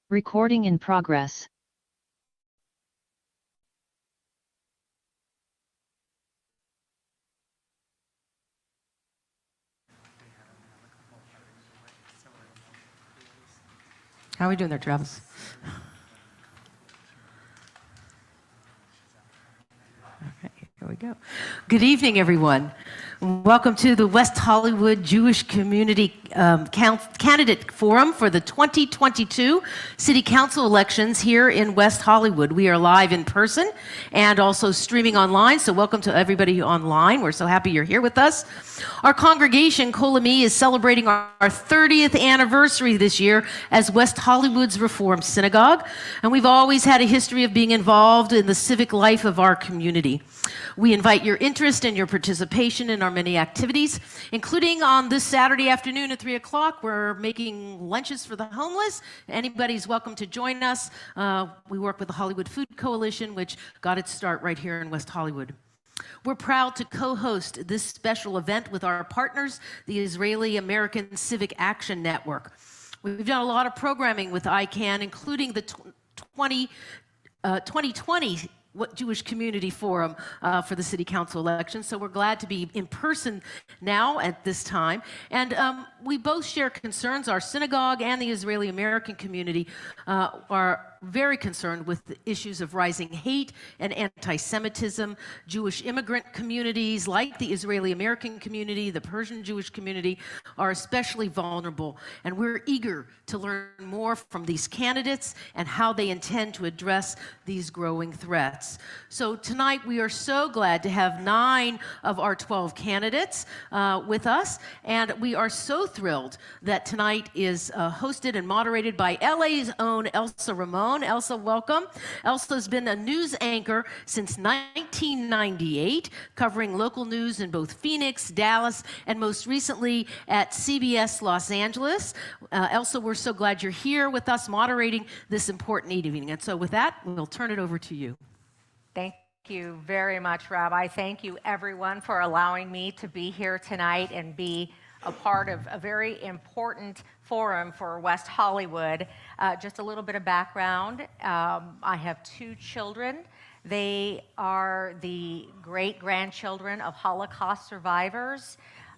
Recording in progress. How are we doing there, Travis? Okay, here we go. Good evening, everyone. Welcome to the West Hollywood Jewish Community Candidate Forum for the 2022 City Council elections here in West Hollywood. We are live in person and also streaming online, so welcome to everybody online. We're so happy you're here with us. Our congregation, Kolami, is celebrating our 30th anniversary this year as West Hollywood's Reformed Synagogue, and we've always had a history of being involved in the civic life of our community. We invite your interest and your participation in our many activities, including on this Saturday afternoon at 3 o'clock. We're making lunches for the homeless. Anybody's welcome to join us. We work with the Hollywood Food Coalition, which got its start right here in West Hollywood. We're proud to co-host this special event with our partners, the Israeli American Civic Action Network. We've done a lot of programming with ICANN, including the 2020 Jewish Community Forum for the City Council election. So we're glad to be in person now at this time. And we both share concerns. Our synagogue and the Israeli American community are very concerned with the issues of rising hate and anti-Semitism. Jewish immigrant communities like the Israeli American community, the Persian Jewish community, are especially vulnerable. And we're eager to learn more from these candidates and how they intend to address these growing threats. So tonight we are so glad to have 9 of our 12 candidates with us. And we are so thrilled that tonight is hosted and moderated by LA's own Elsa Ramon. Elsa, welcome. Elsa has been a news anchor since 1998, covering local news in both Phoenix, Dallas, and most recently at CBS Los Angeles. Elsa, we're so glad you're here with us moderating this important evening. And so with that, we'll turn it over to you. Thank you very much, Rabbi. Thank you, everyone, for allowing me to be here tonight and be a part of a very important forum for West Hollywood. Just a little bit of background. I have 2 children. They are the great-grandchildren of Holocaust survivors.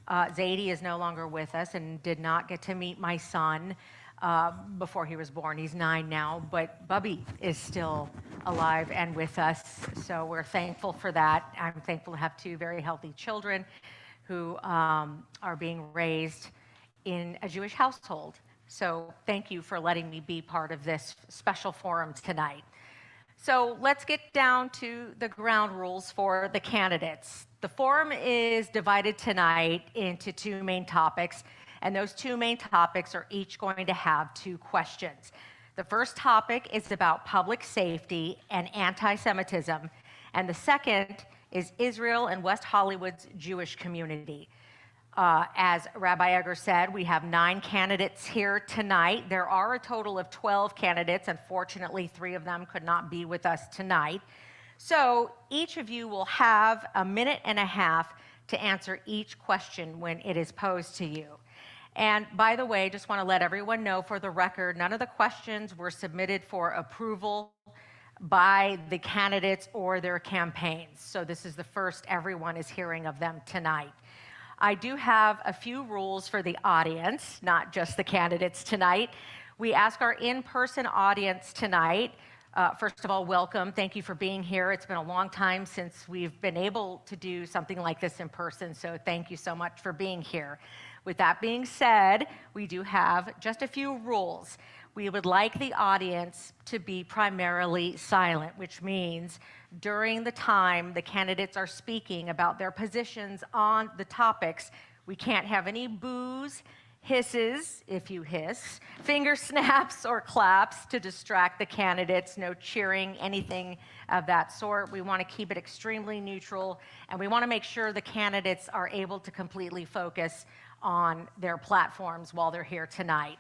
Zadie is no longer with us and did not get to meet my son before he was born. He's 9 now, but Bubby is still alive and with us, so we're thankful for that. I'm thankful to have 2 very healthy children who are being raised in a Jewish household. So thank you for letting me be part of this special forum tonight. So let's get down to the ground rules for the candidates. The forum is divided tonight into 2 main topics, and those 2 main topics are each going to have 2 questions. The first topic is about public safety and anti-Semitism, and the second is Israel and West Hollywood's Jewish community. As Rabbi Egger said, we have 9 candidates here tonight. There are a total of 12 candidates. Unfortunately, 3 of them could not be with us tonight. So each of you will have a minute and a half to answer each question when it is posed to you. And by the way, just want to let everyone know for the record, none of the questions were submitted for approval by the candidates or their campaigns. So this is the first everyone is hearing of them tonight. I do have a few rules for the audience, not just the candidates tonight. We ask our in-person audience tonight, first of all, welcome. Thank you for being here. It's been a long time since we've been able to do something like this in person, so thank you so much for being here. With that being said, we do have just a few rules. We would like the audience to be primarily silent, which means during the time the candidates are speaking about their positions on the topics, we can't have any boos, hisses, if you hiss, finger snaps or claps to distract the candidates, no cheering, anything of that sort. We want to keep it extremely neutral, and we want to make sure the candidates are able to completely focus on their platforms while they're here tonight.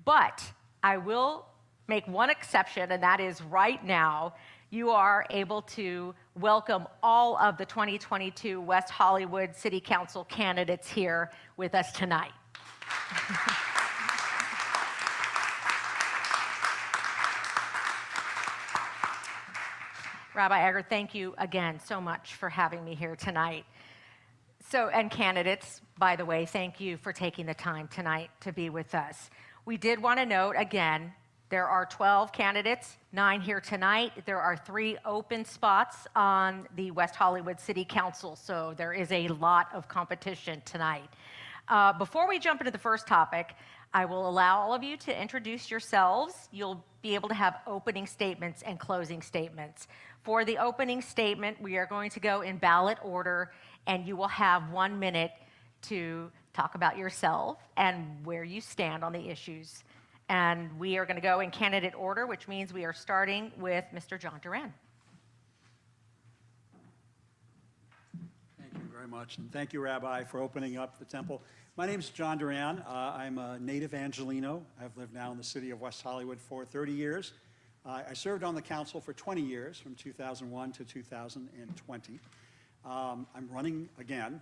But I will make one exception, and that is right now, you are able to welcome all of the 2022 West Hollywood City Council candidates here with us tonight. Rabbi Egger, thank you again so much for having me here tonight. So, and candidates, by the way, thank you for taking the time tonight to be with us. We did want to note again, there are 12 candidates, 9 here tonight. There are 3 open spots on the West Hollywood City Council, so there is a lot of competition tonight. Before we jump into the first topic, I will allow all of you to introduce yourselves. You'll be able to have opening statements and closing statements. For the opening statement, we are going to go in ballot order, and you will have 1 minute to talk about yourself and where you stand on the issues. And we are going to go in candidate order, which means we are starting with Mr. John Duran. Thank you very much, and thank you, Rabbi, for opening up the temple. My name is John Duran. I'm a native Angelino. I've lived now in the city of West Hollywood for 30 years. I served on the council for 20 years, from 2001 to 2020. I'm running again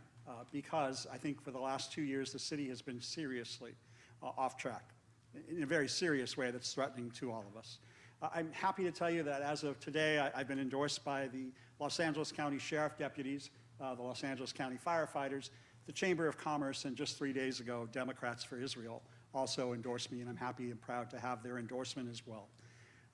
because I think for the last 2 years, the city has been seriously off track in a very serious way that's threatening to all of us. I'm happy to tell you that as of today, I've been endorsed by the Los Angeles County Sheriff Deputies, the Los Angeles County Firefighters, the Chamber of Commerce, and just 3 days ago, Democrats for Israel also endorsed me, and I'm happy and proud to have their endorsement as well.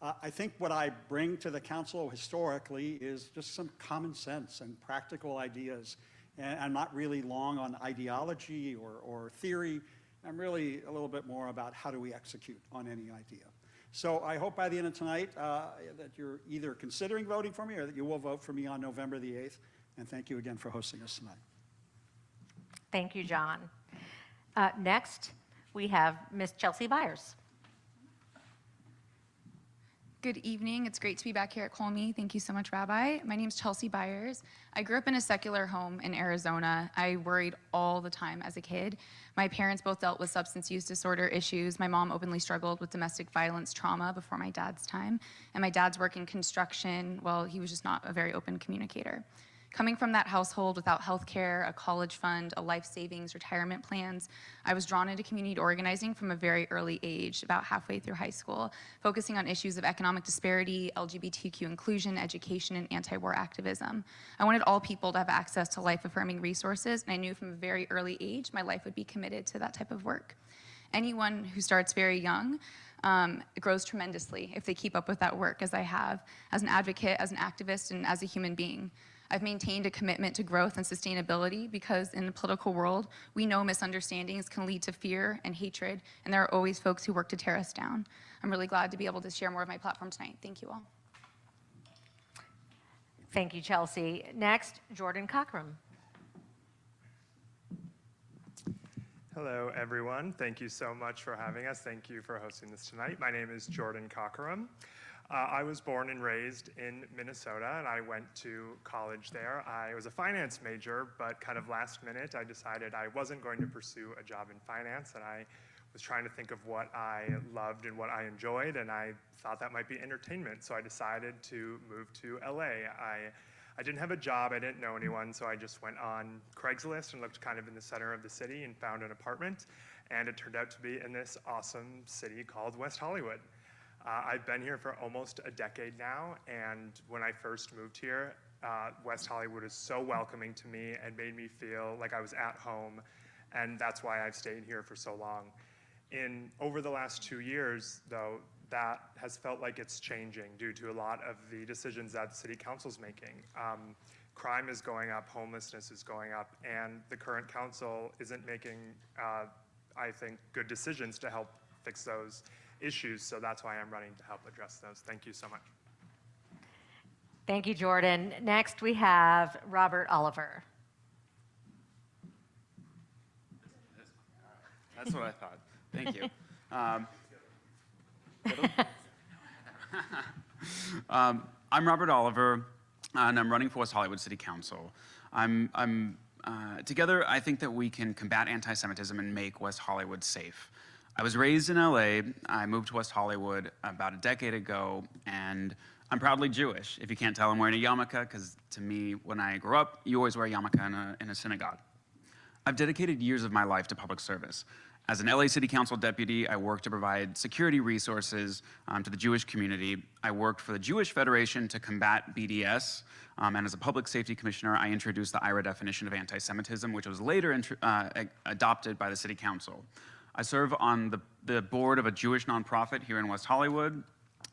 I think what I bring to the council historically is just some common sense and practical ideas. And I'm not really long on ideology or theory. I'm really a little bit more about how do we execute on any idea. So I hope by the end of tonight that you're either considering voting for me or that you will vote for me on November the 8th. And thank you again for hosting us tonight. Thank you, John. Next, we have Ms. Chelsea Byers. Good evening. It's great to be back here at Colmy. Thank you so much, Rabbi. My name is Chelsea Byers. I grew up in a secular home in Arizona. I worried all the time as a kid. My parents both dealt with substance use disorder issues. My mom openly struggled with domestic violence trauma before my dad's time. And my dad's work in construction, well, he was just not a very open communicator. Coming from that household without health care, a college fund, a life savings, retirement plans, I was drawn into community organizing from a very early age, about halfway through high school, focusing on issues of economic disparity, LGBTQ inclusion, education, and anti-war activism. I wanted all people to have access to life-affirming resources, and I knew from a very early age my life would be committed to that type of work. Anyone who starts very young grows tremendously if they keep up with that work, as I have, as an advocate, as an activist, and as a human being. I've maintained a commitment to growth and sustainability because in the political world, we know misunderstandings can lead to fear and hatred, and there are always folks who work to tear us down. I'm really glad to be able to share more of my platform tonight. Thank you all. Thank you, Chelsea. Next, Jordan Cockrum. Hello, everyone. Thank you so much for having us. Thank you for hosting this tonight. My name is Jordan Cockrum. I was born and raised in Minnesota, and I went to college there. I was a finance major, but kind of last minute, I decided I wasn't going to pursue a job in finance, and I was trying to think of what I loved and what I enjoyed, and I thought that might be entertainment, so I decided to move to LA. I didn't have a job, I didn't know anyone, so I just went on Craigslist and looked kind of in the center of the city and found an apartment, and it turned out to be in this awesome city called West Hollywood. I've been here for almost a decade now, and when I first moved here, West Hollywood is so welcoming to me and made me feel like I was at home, and that's why I've stayed here for so long. Over the last 2 years, though, that has felt like it's changing due to a lot of the decisions that the city council's making. Crime is going up, homelessness is going up, and the current council isn't making, I think, good decisions to help fix those issues, so that's why I'm running to help address those. Thank you so much. Thank you, Jordan. Next, we have Robert Oliver. That's what I thought. Thank you. I'm Robert Oliver, and I'm running for West Hollywood City Council. Together, I think that we can combat anti-Semitism and make West Hollywood safe. I was raised in LA. I moved to West Hollywood about a decade ago, and I'm proudly Jewish. If you can't tell, I'm wearing a yarmulke, because to me, when I grew up, you always wear a yarmulke in a synagogue. I've dedicated years of my life to public service. As an LA City Council deputy, I worked to provide security resources to the Jewish community. I worked for the Jewish Federation to combat BDS, and as a public safety commissioner, I introduced the IRA definition of anti-Semitism, which was later adopted by the City Council. I serve on the board of a Jewish nonprofit here in West Hollywood,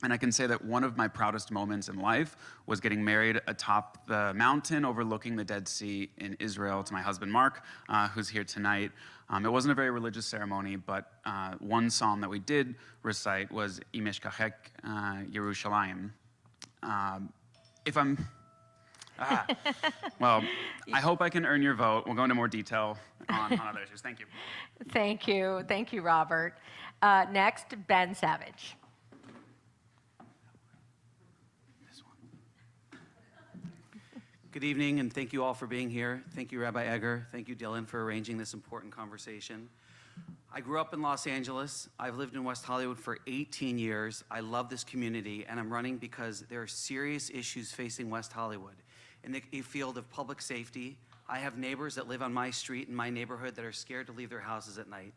and I can say that one of my proudest moments in life was getting married atop the mountain overlooking the Dead Sea in Israel to my husband, Mark, who's here tonight. It wasn't a very religious ceremony, but one psalm that we did recite was Im Eshkachek Yerushalayim. If I'm... well, I hope I can earn your vote. We'll go into more detail on other issues. Thank you. Thank you. Thank you, Robert. Next, Ben Savage. Good evening, and thank you all for being here. Thank you, Rabbi Egger. Thank you, Dylan, for arranging this important conversation. I grew up in Los Angeles. I've lived in West Hollywood for 18 years. I love this community, and I'm running because there are serious issues facing West Hollywood. In the field of public safety, I have neighbors that live on my street in my neighborhood that are scared to leave their houses at night.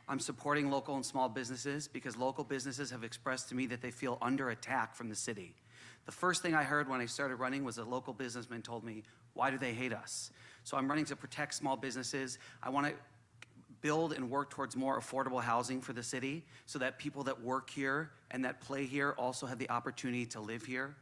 I'm supporting local and small businesses because local businesses have expressed to me that they feel under attack from the city. The first thing I heard when I started running was a local businessman told me, why do they hate us? So I'm running to protect small businesses. I want to build and work towards more affordable housing for the city so that people that work here and that play here also have the opportunity to live here.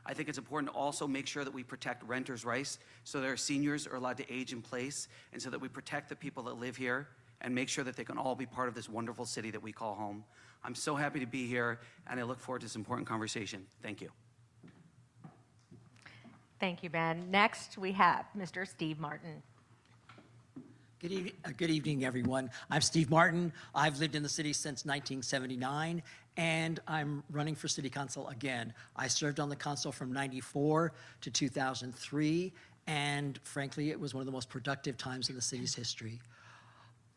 I think it's important to also make sure that we protect renters' rights so that our seniors are allowed to age in place and so that we protect the people that live here and make sure that they can all be part of this wonderful city that we call home. I'm so happy to be here, and I look forward to this important conversation. Thank you. Thank you, Ben. Next, we have Mr. Steve Martin. Good evening, everyone. I'm Steve Martin. I've lived in the city since 1979, and I'm running for city council again. I served on the council from 94 to 2003, and frankly, it was one of the most productive times in the city's history.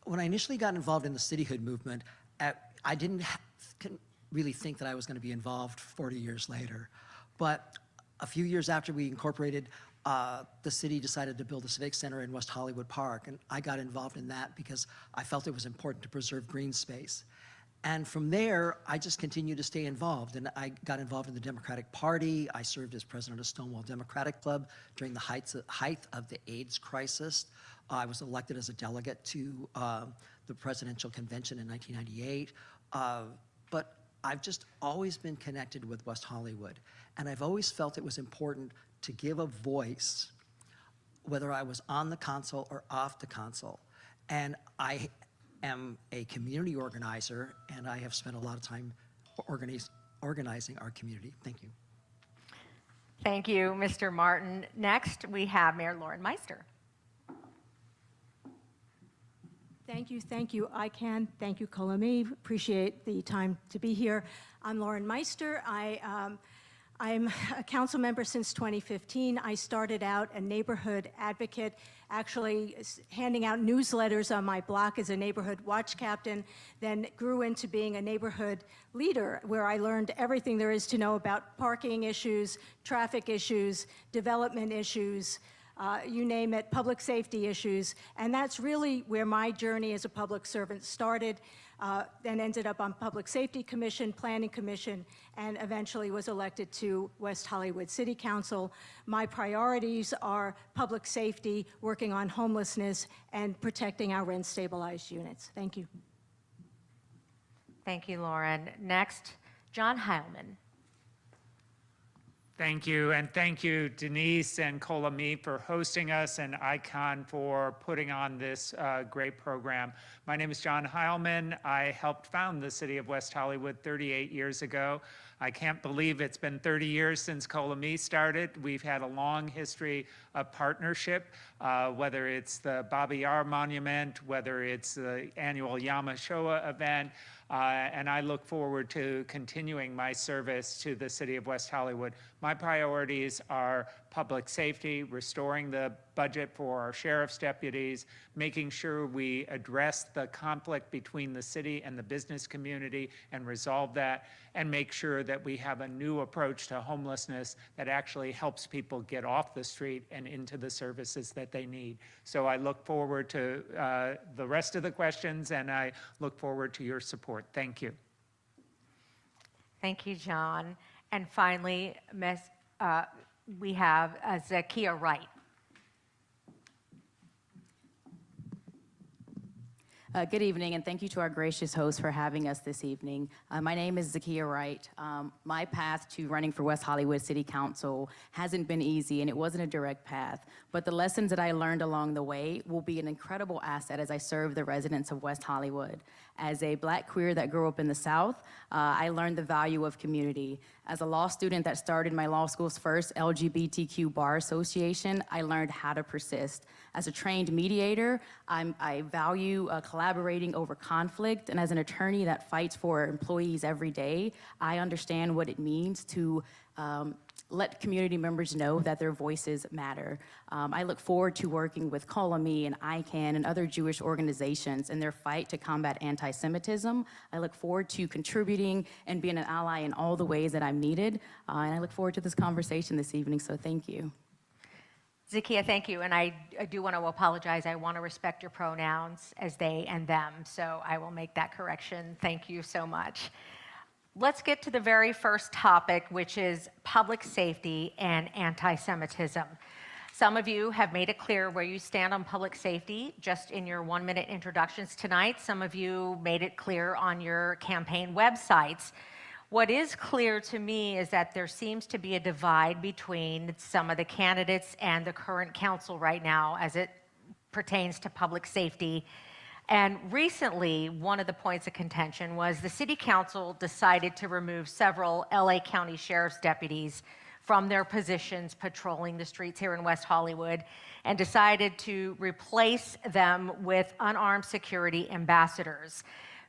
When I initially got involved in the cityhood movement, I didn't really think that I was going to be involved 40 years later. But a few years after we incorporated, the city decided to build a Civic Center in West Hollywood Park, and I got involved in that because I felt it was important to preserve green space. And from there, I just continued to stay involved, and I got involved in the Democratic Party. I served as president of Stonewall Democratic Club during the height of the AIDS crisis. I was elected as a delegate to the presidential convention in 1998. But I've just always been connected with West Hollywood, and I've always felt it was important to give a voice, whether I was on the council or off the council. And I am a community organizer, and I have spent a lot of time organizing our community. Thank you. Thank you, Mr. Martin. Next, we have Mayor Lauren Meister. Thank you, ICANN. Thank you, Colomie. Appreciate the time to be here. I'm Lauren Meister. I'm a council member since 2015. I started out a neighborhood advocate, actually handing out newsletters on my block as a neighborhood watch captain, then grew into being a neighborhood leader where I learned everything there is to know about parking issues, traffic issues, development issues, you name it, public safety issues. And that's really where my journey as a public servant started, then ended up on Public Safety Commission, Planning Commission, and eventually was elected to West Hollywood City Council. My priorities are public safety, working on homelessness, and protecting our rent-stabilized units. Thank you. Thank you, Lauren. Next, John Heilman. Thank you, and thank you, Denise and Colomie, for hosting us, and ICON for putting on this great program. My name is John Heilman. I helped found the city of West Hollywood 38 years ago. I can't believe it's been 30 years since Colomie started. We've had a long history of partnership, whether it's the Baba Yar Monument, whether it's the annual Yom HaShoah event, and I look forward to continuing my service to the city of West Hollywood. My priorities are public safety, restoring the budget for our sheriff's deputies, making sure we address the conflict between the city and the business community and resolve that, and make sure that we have a new approach to homelessness that actually helps people get off the street and into the services that they need. So I look forward to the rest of the questions, and I look forward to your support. Thank you. Thank you, John. And finally, we have Zakia Wright. Good evening, and thank you to our gracious host for having us this evening. My name is Zakia Wright. My path to running for West Hollywood City Council hasn't been easy, and it wasn't a direct path, but the lessons that I learned along the way will be an incredible asset as I serve the residents of West Hollywood. As a Black queer that grew up in the South, I learned the value of community. As a law student that started my law school's first LGBTQ bar association, I learned how to persist. As a trained mediator, I value collaborating over conflict, and as an attorney that fights for employees every day, I understand what it means to let community members know that their voices matter. I look forward to working with Call on Me and ICANN and other Jewish organizations in their fight to combat anti-Semitism. I look forward to contributing and being an ally in all the ways that I'm needed, and I look forward to this conversation this evening, so thank you. Zakia, thank you. And I do want to apologize. I want to respect your pronouns as they and them, so I will make that correction. Thank you so much. Let's get to the very first topic, which is public safety and anti-Semitism. Some of you have made it clear where you stand on public safety just in your 1-minute introductions tonight. Some of you made it clear on your campaign websites. What is clear to me is that there seems to be a divide between some of the candidates and the current council right now as it pertains to public safety. And recently, one of the points of contention was the city council decided to remove several LA County Sheriff's deputies from their positions patrolling the streets here in West Hollywood and decided to replace them with unarmed security ambassadors.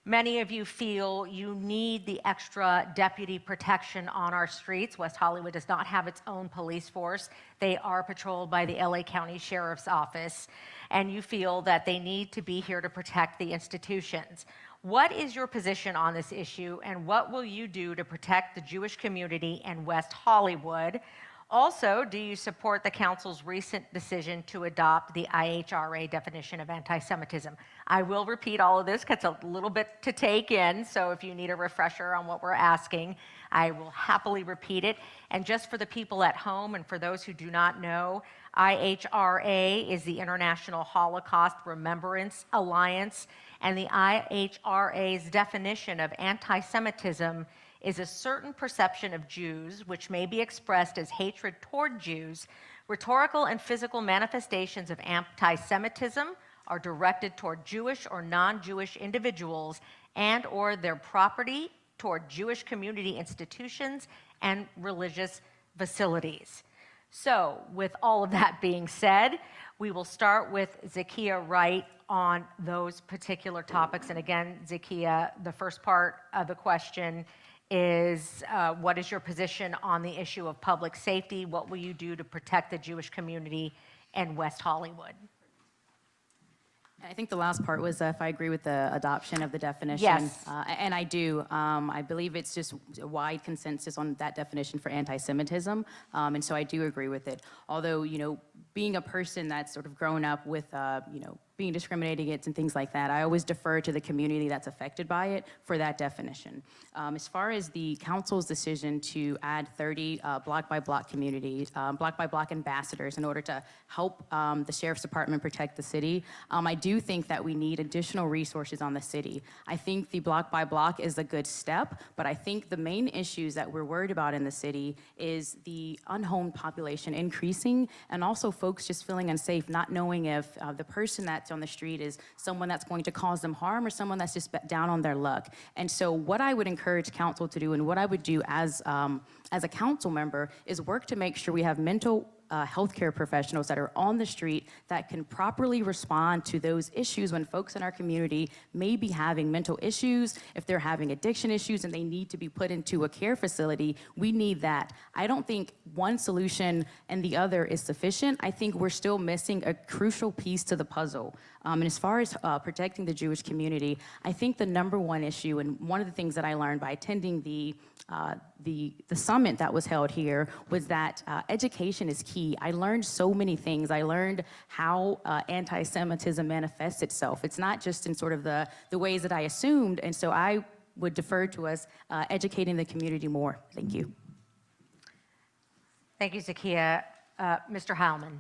Many of you feel you need the extra deputy protection on our streets. West Hollywood does not have its own police force. They are patrolled by the LA County Sheriff's Office, and you feel that they need to be here to protect the institutions. What is your position on this issue, and what will you do to protect the Jewish community in West Hollywood? Also, do you support the council's recent decision to adopt the IHRA definition of anti-Semitism? I will repeat all of this because it's a little bit to take in, so if you need a refresher on what we're asking, I will happily repeat it. And just for the people at home and for those who do not know, IHRA is the International Holocaust Remembrance Alliance, and the IHRA's definition of anti-Semitism is a certain perception of Jews, which may be expressed as hatred toward Jews. Rhetorical and physical manifestations of anti-Semitism are directed toward Jewish or non-Jewish individuals and or their property, toward Jewish community institutions and religious facilities. So, with all of that being said, we will start with Zakia Wright on those particular topics. And again, Zakia, the first part of the question is what is your position on the issue of public safety? What will you do to protect the Jewish community in West Hollywood? I think the last part was if I agree with the adoption of the definition. Yes. And I do. I believe it's just a wide consensus on that definition for anti-Semitism. And so I do agree with it. Although, you know, being a person that's sort of grown up with, you know, being discriminated against and things like that, I always defer to the community that's affected by it for that definition. As far as the council's decision to add 30 block-by-block communities, block-by-block ambassadors in order to help the Sheriff's Department protect the city, I do think that we need additional resources on the city. I think the block-by-block is a good step, but I think the main issues that we're worried about in the city is the unhomed population increasing and also folks just feeling unsafe, not knowing if the person that's on the street is someone that's going to cause them harm or someone that's just down on their luck. And so what I would encourage council to do and what I would do as a council member is work to make sure we have mental healthcare professionals that are on the street that can properly respond to those issues when folks in our community may be having mental issues, if they're having addiction issues and they need to be put into a care facility. We need that. I don't think one solution and the other is sufficient. I think we're still missing a crucial piece to the puzzle. And as far as protecting the Jewish community, I think the number one issue, and one of the things that I learned by attending the summit that was held here, was that education is key. I learned so many things. I learned how anti-Semitism manifests itself. It's not just in sort of the ways that I assumed, and so I would defer to us educating the community more. Thank you. Thank you, Zakia. Mr. Heilman.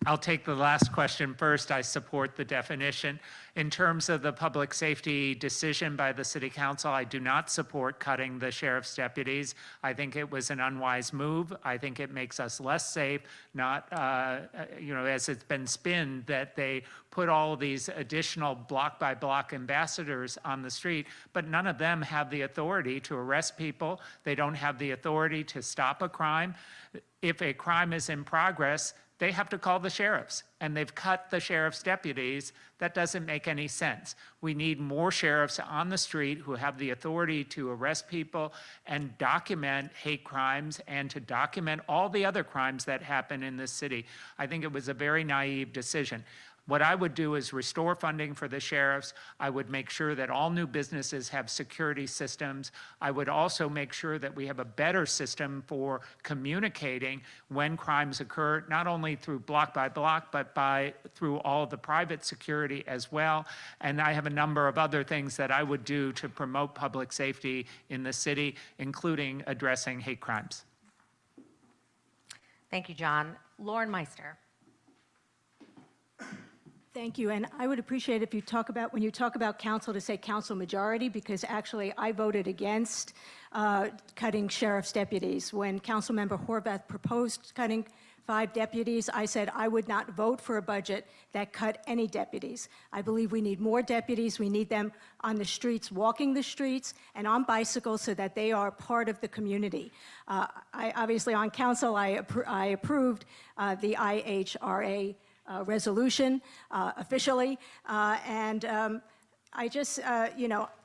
I'll take the last question first. I support the definition. In terms of the public safety decision by the City Council, I do not support cutting the sheriff's deputies. I think it was an unwise move. I think it makes us less safe, not, as it's been spinned, that they put all these additional block-by-block ambassadors on the street, but none of them have the authority to arrest people. They don't have the authority to stop a crime. If a crime is in progress, they have to call the sheriffs, and they've cut the sheriff's deputies. That doesn't make any sense. We need more sheriffs on the street who have the authority to arrest people and document hate crimes and to document all the other crimes that happen in this city. I think it was a very naive decision. What I would do is restore funding for the sheriffs. I would make sure that all new businesses have security systems. I would also make sure that we have a better system for communicating when crimes occur, not only through block by block, but through all the private security as well. And I have a number of other things that I would do to promote public safety in the city, including addressing hate crimes. Thank you, John. Lauren Meister. Thank you, and I would appreciate if you talk about, when you talk about council, to say council majority, because actually I voted against cutting sheriff's deputies. When Councilmember Horvath proposed cutting 5 deputies, I said I would not vote for a budget that cut any deputies. I believe we need more deputies. We need them on the streets, walking the streets, and on bicycles so that they are part of the community. Obviously on council, I approved the IHRA resolution officially, and I just,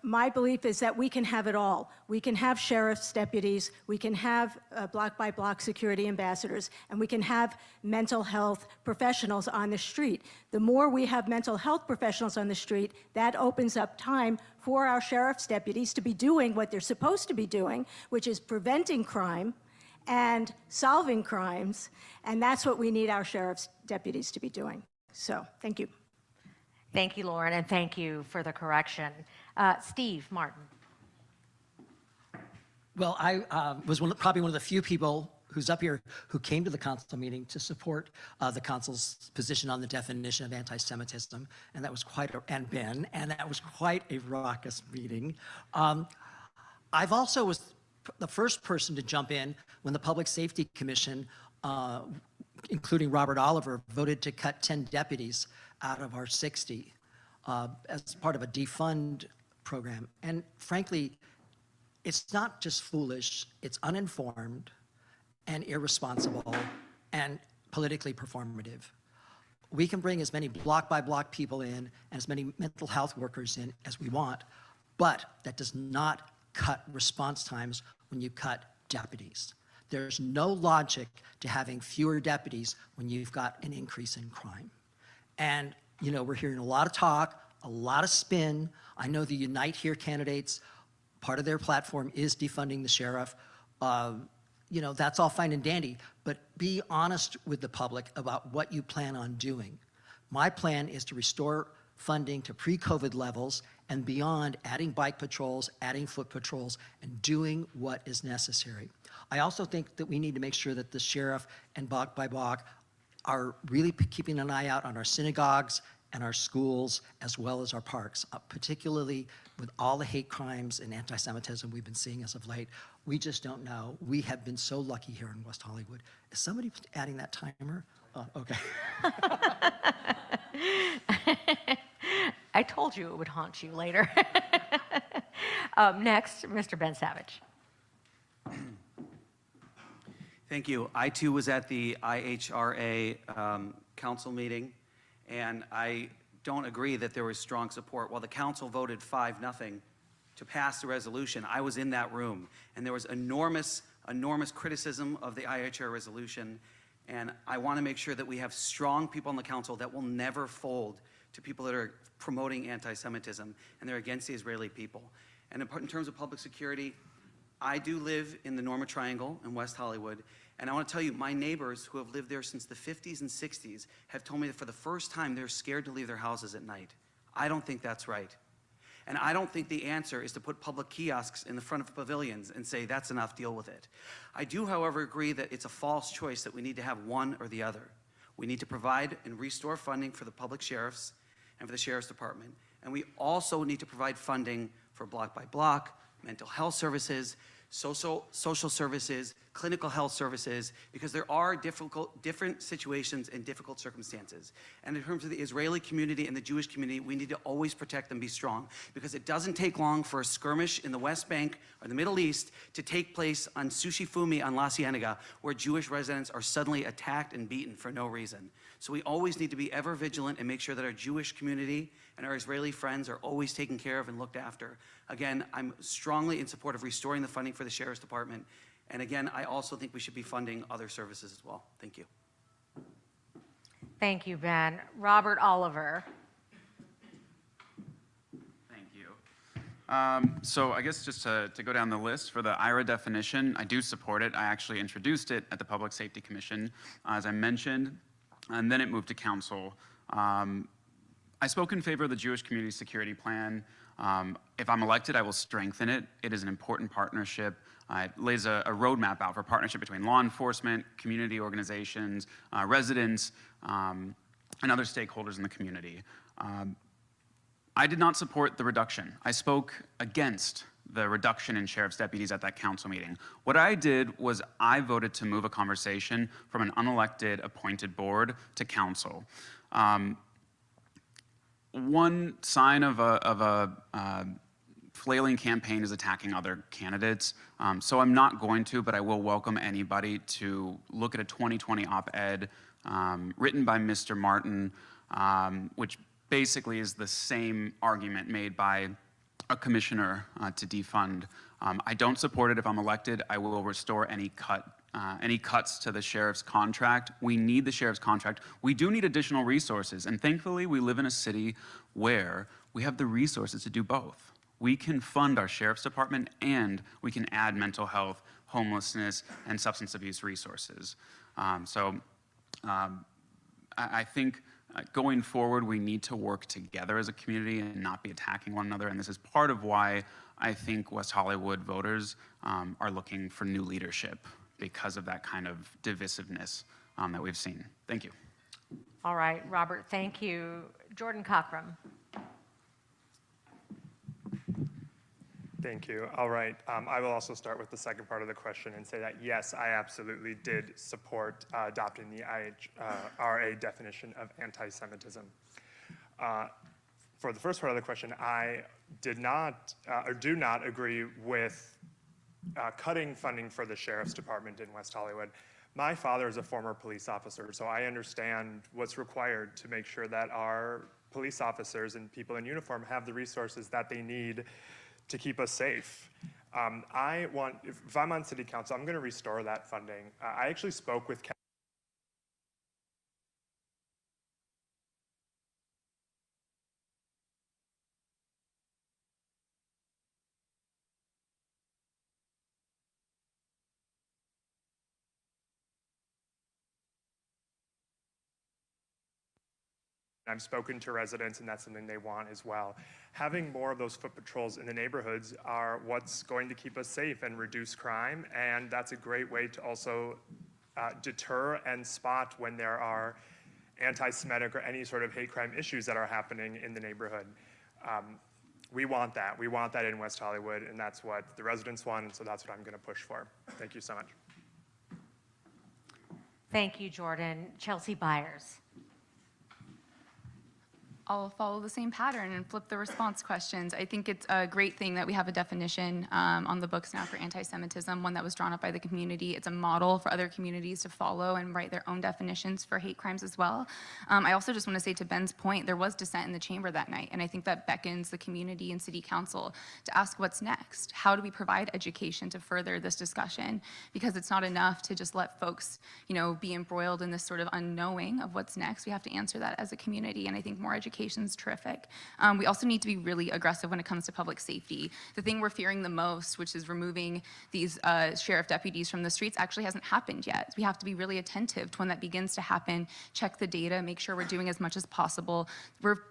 my belief is that we can have it all. We can have sheriff's deputies, we can have block-by-block security ambassadors, and we can have mental health professionals on the street. The more we have mental health professionals on the street, that opens up time for our sheriff's deputies to be doing what they're supposed to be doing, which is preventing crime and solving crimes, and that's what we need our sheriff's deputies to be doing. So, thank you. Thank you, Lauren, and thank you for the correction. Steve Martin. Well, I was probably one of the few people who's up here who came to the council meeting to support the council's position on the definition of anti-Semitism, and that was quite a raucous meeting. I've also was the first person to jump in when the Public Safety Commission, including Robert Oliver, voted to cut 10 deputies out of our 60 as part of a defund program. And frankly, it's not just foolish, it's uninformed and irresponsible and politically performative. We can bring as many block-by-block people in and as many mental health workers in as we want, but that does not cut response times when you cut deputies. There's no logic to having fewer deputies when you've got an increase in crime. And, we're hearing a lot of talk, a lot of spin. I know the Unite Here candidates, part of their platform is defunding the sheriff. That's all fine and dandy, but be honest with the public about what you plan on doing. My plan is to restore funding to pre-COVID levels and beyond, adding bike patrols, adding foot patrols, and doing what is necessary. I also think that we need to make sure that the sheriff and block by block are really keeping an eye out on our synagogues and our schools, as well as our parks, particularly with all the hate crimes and anti-Semitism we've been seeing as of late. We just don't know. We have been so lucky here in West Hollywood. Is somebody adding that timer? Oh, okay. I told you it would haunt you later. Next, Mr. Ben Savage. Thank you. I too was at the IHRA council meeting, and I don't agree that there was strong support. While the council voted 5-0 to pass the resolution, I was in that room, and there was enormous criticism of the IHRA resolution, and I want to make sure that we have strong people on the council that will never fold to people that are promoting anti-Semitism, and they're against the Israeli people. And in terms of public security, I do live in the Norma Triangle in West Hollywood, and I want to tell you, my neighbors who have lived there since the 50s and 60s have told me that for the first time they're scared to leave their houses at night. I don't think that's right. And I don't think the answer is to put public kiosks in the front of pavilions and say, that's enough, deal with it. I do, however, agree that it's a false choice that we need to have one or the other. We need to provide and restore funding for the public sheriffs and for the sheriff's department. And we also need to provide funding for block by block, mental health services, social services, clinical health services, because there are different situations and difficult circumstances. And in terms of the Israeli community and the Jewish community, we need to always protect them, be strong, because it doesn't take long for a skirmish in the West Bank or the Middle East to take place on Sushi Fumi on La Cienega, where Jewish residents are suddenly attacked and beaten for no reason. So we always need to be ever vigilant and make sure that our Jewish community and our Israeli friends are always taken care of and looked after. Again, I'm strongly in support of restoring the funding for the Sheriff's Department. And again, I also think we should be funding other services as well. Thank you. Thank you, Ben. Robert Oliver. Thank you. So I guess just to go down the list for the IRA definition, I do support it. I actually introduced it at the Public Safety Commission, as I mentioned, and then it moved to council. I spoke in favor of the Jewish Community Security Plan. If I'm elected, I will strengthen it. It is an important partnership. It lays a roadmap out for partnership between law enforcement, community organizations, residents, and other stakeholders in the community. I did not support the reduction. I spoke against the reduction in sheriff's deputies at that council meeting. What I did was I voted to move a conversation from an unelected appointed board to council. One sign of a flailing campaign is attacking other candidates. So I'm not going to, but I will welcome anybody to look at a 2020 op-ed written by Mr. Martin, which basically is the same argument made by a commissioner to defund. I don't support it. If I'm elected, I will restore any cuts to the sheriff's contract. We need the sheriff's contract. We do need additional resources, and thankfully we live in a city where we have the resources to do both. We can fund our sheriff's department and we can add mental health, homelessness, and substance abuse resources. I think going forward, we need to work together as a community and not be attacking one another, and this is part of why I think West Hollywood voters are looking for new leadership, because of that kind of divisiveness that we've seen. Thank you. All right, Robert, thank you. Jordan Cockrum. Thank you. All right. I will also start with the second part of the question and say that, yes, I absolutely did support adopting the IHRA definition of anti-Semitism. For the first part of the question, I did not or do not agree with cutting funding for the Sheriff's Department in West Hollywood. My father is a former police officer, so I understand what's required to make sure that our police officers and people in uniform have the resources that they need to keep us safe. If I'm on city council, I'm gonna restore that funding. I actually spoke with I've spoken to residents, and that's something they want as well. Having more of those foot patrols in the neighborhoods are what's going to keep us safe and reduce crime, and that's a great way to also deter and spot when there are anti-Semitic or any sort of hate crime issues that are happening in the neighborhood. We want that. We want that in West Hollywood, and that's what the residents want, and so that's what I'm going to push for. Thank you so much. Thank you, Jordan. Chelsea Byers. I'll follow the same pattern and flip the response questions. I think it's a great thing that we have a definition on the books now for anti-Semitism, one that was drawn up by the community. It's a model for other communities to follow and write their own definitions for hate crimes as well. I also just want to say, to Ben's point, there was dissent in the chamber that night, and I think that beckons the community and city council to ask what's next. How do we provide education to further this discussion? Because it's not enough to just let folks, be embroiled in this sort of unknowing of what's next. We have to answer that as a community, and I think more education is terrific. We also need to be really aggressive when it comes to public safety. The thing we're fearing the most, which is removing these sheriff deputies from the streets, actually hasn't happened yet. We have to be really attentive to when that begins to happen, check the data, make sure we're doing as much as possible.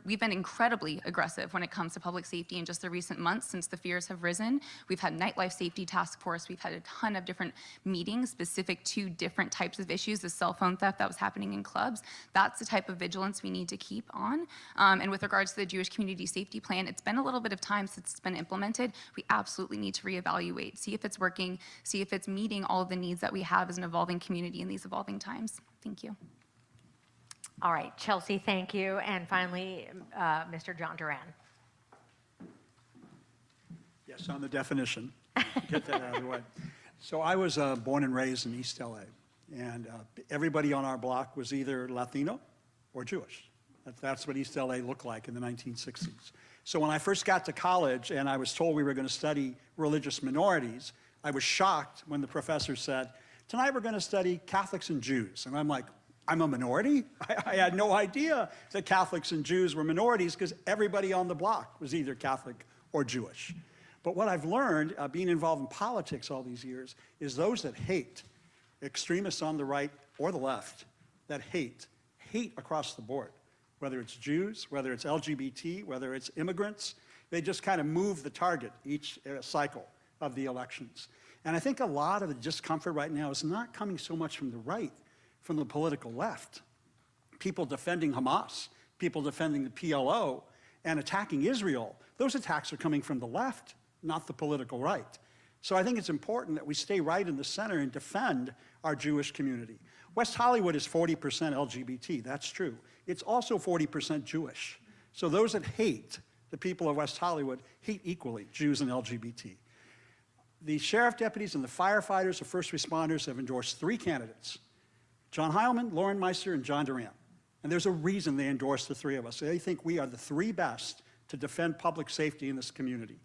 We've been incredibly aggressive when it comes to public safety in just the recent months since the fears have risen. We've had nightlife safety task force. We've had a ton of different meetings specific to different types of issues, the cell phone theft that was happening in clubs. That's the type of vigilance we need to keep on. And with regards to the Jewish Community Safety Plan, it's been a little bit of time since it's been implemented. We absolutely need to reevaluate, see if it's working, see if it's meeting all of the needs that we have as an evolving community in these evolving times. Thank you. All right, Chelsea, thank you. And finally, Mr. John Duran. Yes, on the definition. Get that out of the way. So I was born and raised in East LA, and everybody on our block was either Latino or Jewish. That's what East LA looked like in the 1960s. So when I first got to college and I was told we were going to study religious minorities, I was shocked when the professor said, tonight we're going to study Catholics and Jews. And I'm like, I'm a minority? I had no idea that Catholics and Jews were minorities because everybody on the block was either Catholic or Jewish. But what I've learned, being involved in politics all these years, is those that hate, extremists on the right or the left, that hate across the board. Whether it's Jews, whether it's LGBT, whether it's immigrants, they just kind of move the target each cycle of the elections. And I think a lot of the discomfort right now is not coming so much from the right, from the political left. People defending Hamas, people defending the PLO, and attacking Israel. Those attacks are coming from the left, not the political right. So I think it's important that we stay right in the center and defend our Jewish community. West Hollywood is 40% LGBT, that's true. It's also 40% Jewish. So those that hate the people of West Hollywood hate equally Jews and LGBT. The sheriff deputies and the firefighters, the first responders have endorsed 3 candidates: John Heilman, Lauren Meister, and John Duran. And there's a reason they endorsed the 3 of us. They think we are the 3 best to defend public safety in this community.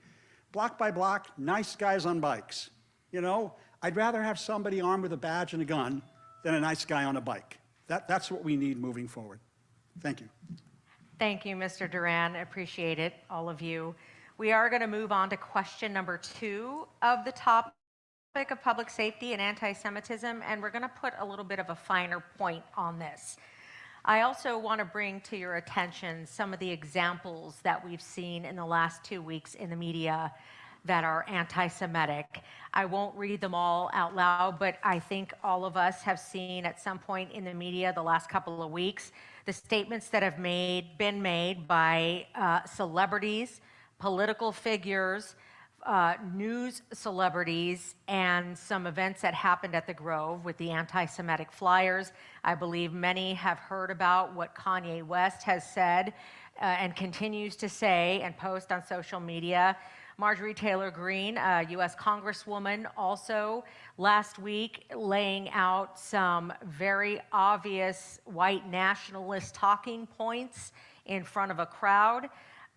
Block by block, nice guys on bikes. I'd rather have somebody armed with a badge and a gun than a nice guy on a bike. That's what we need moving forward. Thank you. Thank you, Mr. Duran. Appreciate it, all of you. We are going to move on to question number 2 of the topic of public safety and anti-Semitism, and we're going to put a little bit of a finer point on this. I also want to bring to your attention some of the examples that we've seen in the last 2 weeks in the media that are anti-Semitic. I won't read them all out loud, but I think all of us have seen at some point in the media the last couple of weeks the statements that have been made by celebrities, political figures, news celebrities, and some events that happened at the Grove with the anti-Semitic flyers. I believe many have heard about what Kanye West has said and continues to say and post on social media. Marjorie Taylor Greene, a U.S. Congresswoman, also last week laying out some very obvious white nationalist talking points in front of a crowd.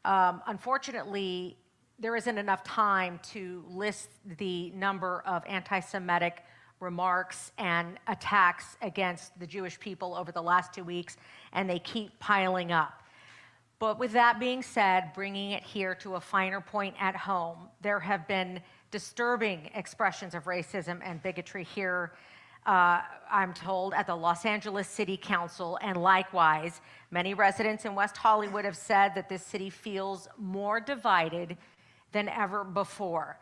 Unfortunately, there isn't enough time to list the number of anti-Semitic remarks and attacks against the Jewish people over the last 2 weeks, and they keep piling up. But with that being said, bringing it here to a finer point at home, there have been disturbing expressions of racism and bigotry here, I'm told, at the Los Angeles City Council, and likewise, many residents in West Hollywood have said that this city feels more divided than ever before.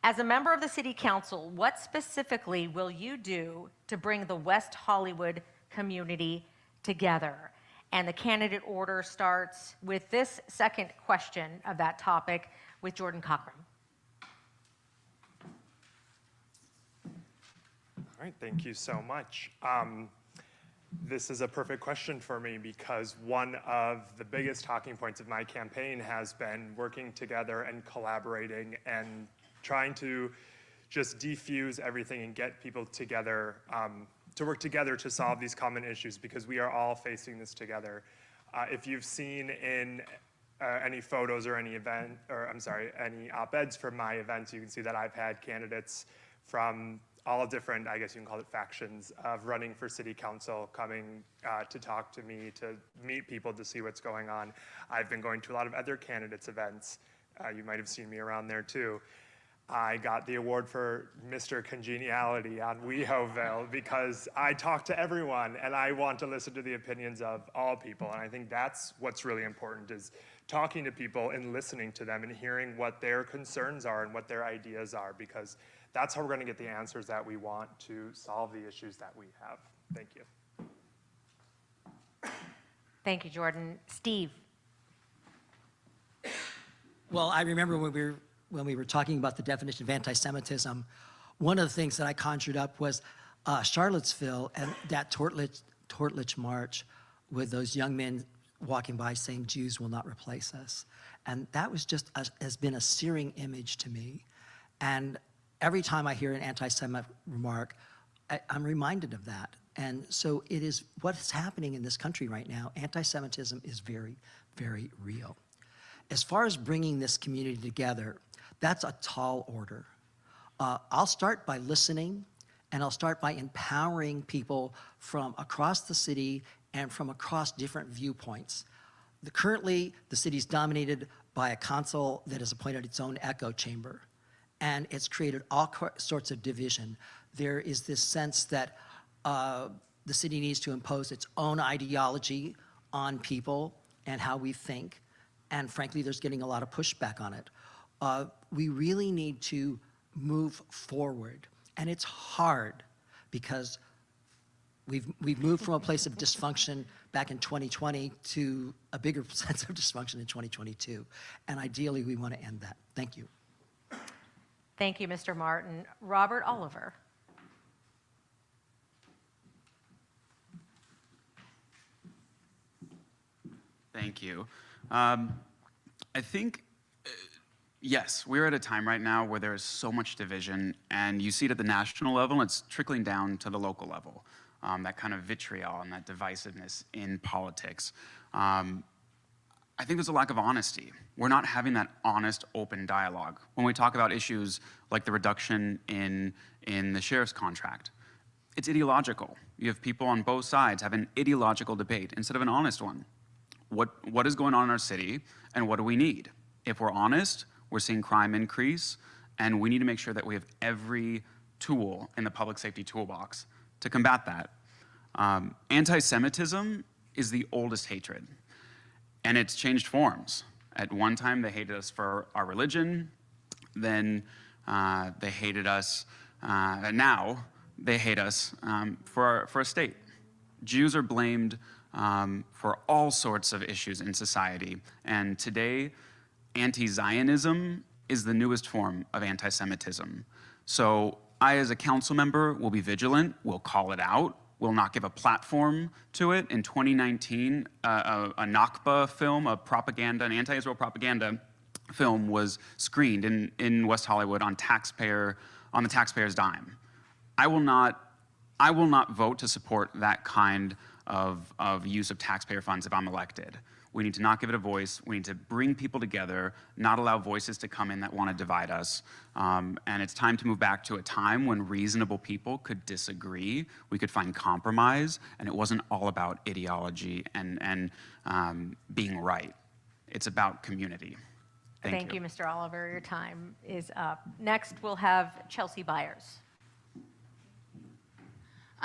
As a member of the City Council, what specifically will you do to bring the West Hollywood community together? And the candidate order starts with this second question of that topic with Jordan Cochran. All right, thank you so much. this is a perfect question for me because one of the biggest talking points of my campaign has been working together and collaborating and trying to just defuse everything and get people together to work together to solve these common issues because we are all facing this together. If you've seen in any photos or any any op-eds from my events, you can see that I've had candidates from all different, I guess you can call it factions, of running for city council, coming to talk to me, to meet people, to see what's going on. I've been going to a lot of other candidates' events. You might have seen me around there too. I got the award for Mr. Congeniality on WeHoville because I talk to everyone and I want to listen to the opinions of all people. And I think that's what's really important, is talking to people and listening to them and hearing what their concerns are and what their ideas are, because that's how we're going to get the answers that we want to solve the issues that we have. Thank you. Thank you, Jordan. Steve. Well, I remember when we were talking about the definition of anti-Semitism, one of the things that I conjured up was Charlottesville and that Tortlich March with those young men walking by saying, "Jews will not replace us." And that was just has been a searing image to me. And every time I hear an anti-Semite remark, I'm reminded of that. And so it is what's happening in this country right now. Anti-Semitism is very, very real. As far as bringing this community together, that's a tall order. I'll start by listening, and I'll start by empowering people from across the city and from across different viewpoints. Currently, the city's dominated by a council that has appointed its own echo chamber, and it's created all sorts of division. There is this sense that the city needs to impose its own ideology on people and how we think, and frankly, there's getting a lot of pushback on it. We really need to move forward, and it's hard because we've moved from a place of dysfunction back in 2020 to a bigger sense of dysfunction in 2022, and ideally we want to end that. Thank you. Thank you, Mr. Martin. Robert Oliver. Thank you. I think, yes, we're at a time right now where there is so much division, and you see it at the national level, and it's trickling down to the local level, that kind of vitriol and that divisiveness in politics. I think there's a lack of honesty. We're not having that honest, open dialogue. When we talk about issues like the reduction in the sheriff's contract, it's ideological. You have people on both sides have an ideological debate instead of an honest one. What is going on in our city, and what do we need? If we're honest, we're seeing crime increase, and we need to make sure that we have every tool in the public safety toolbox to combat that. Anti-Semitism is the oldest hatred, and it's changed forms. At one time, they hated us for our religion, then they hated us, and now they hate us for a state. Jews are blamed for all sorts of issues in society. And today, anti-Zionism is the newest form of anti-Semitism. So I, as a council member, will be vigilant, will call it out, will not give a platform to it. In 2019, a Nakba film, a propaganda, an anti-Israel propaganda film was screened in West Hollywood on the taxpayer's dime. I will not vote to support that kind of use of taxpayer funds if I'm elected. We need to not give it a voice. We need to bring people together, not allow voices to come in that want to divide us. And it's time to move back to a time when reasonable people could disagree, we could find compromise, and it wasn't all about ideology and being right. It's about community. Thank you, Mr. Oliver. Your time is up. Next, we'll have Chelsea Byers.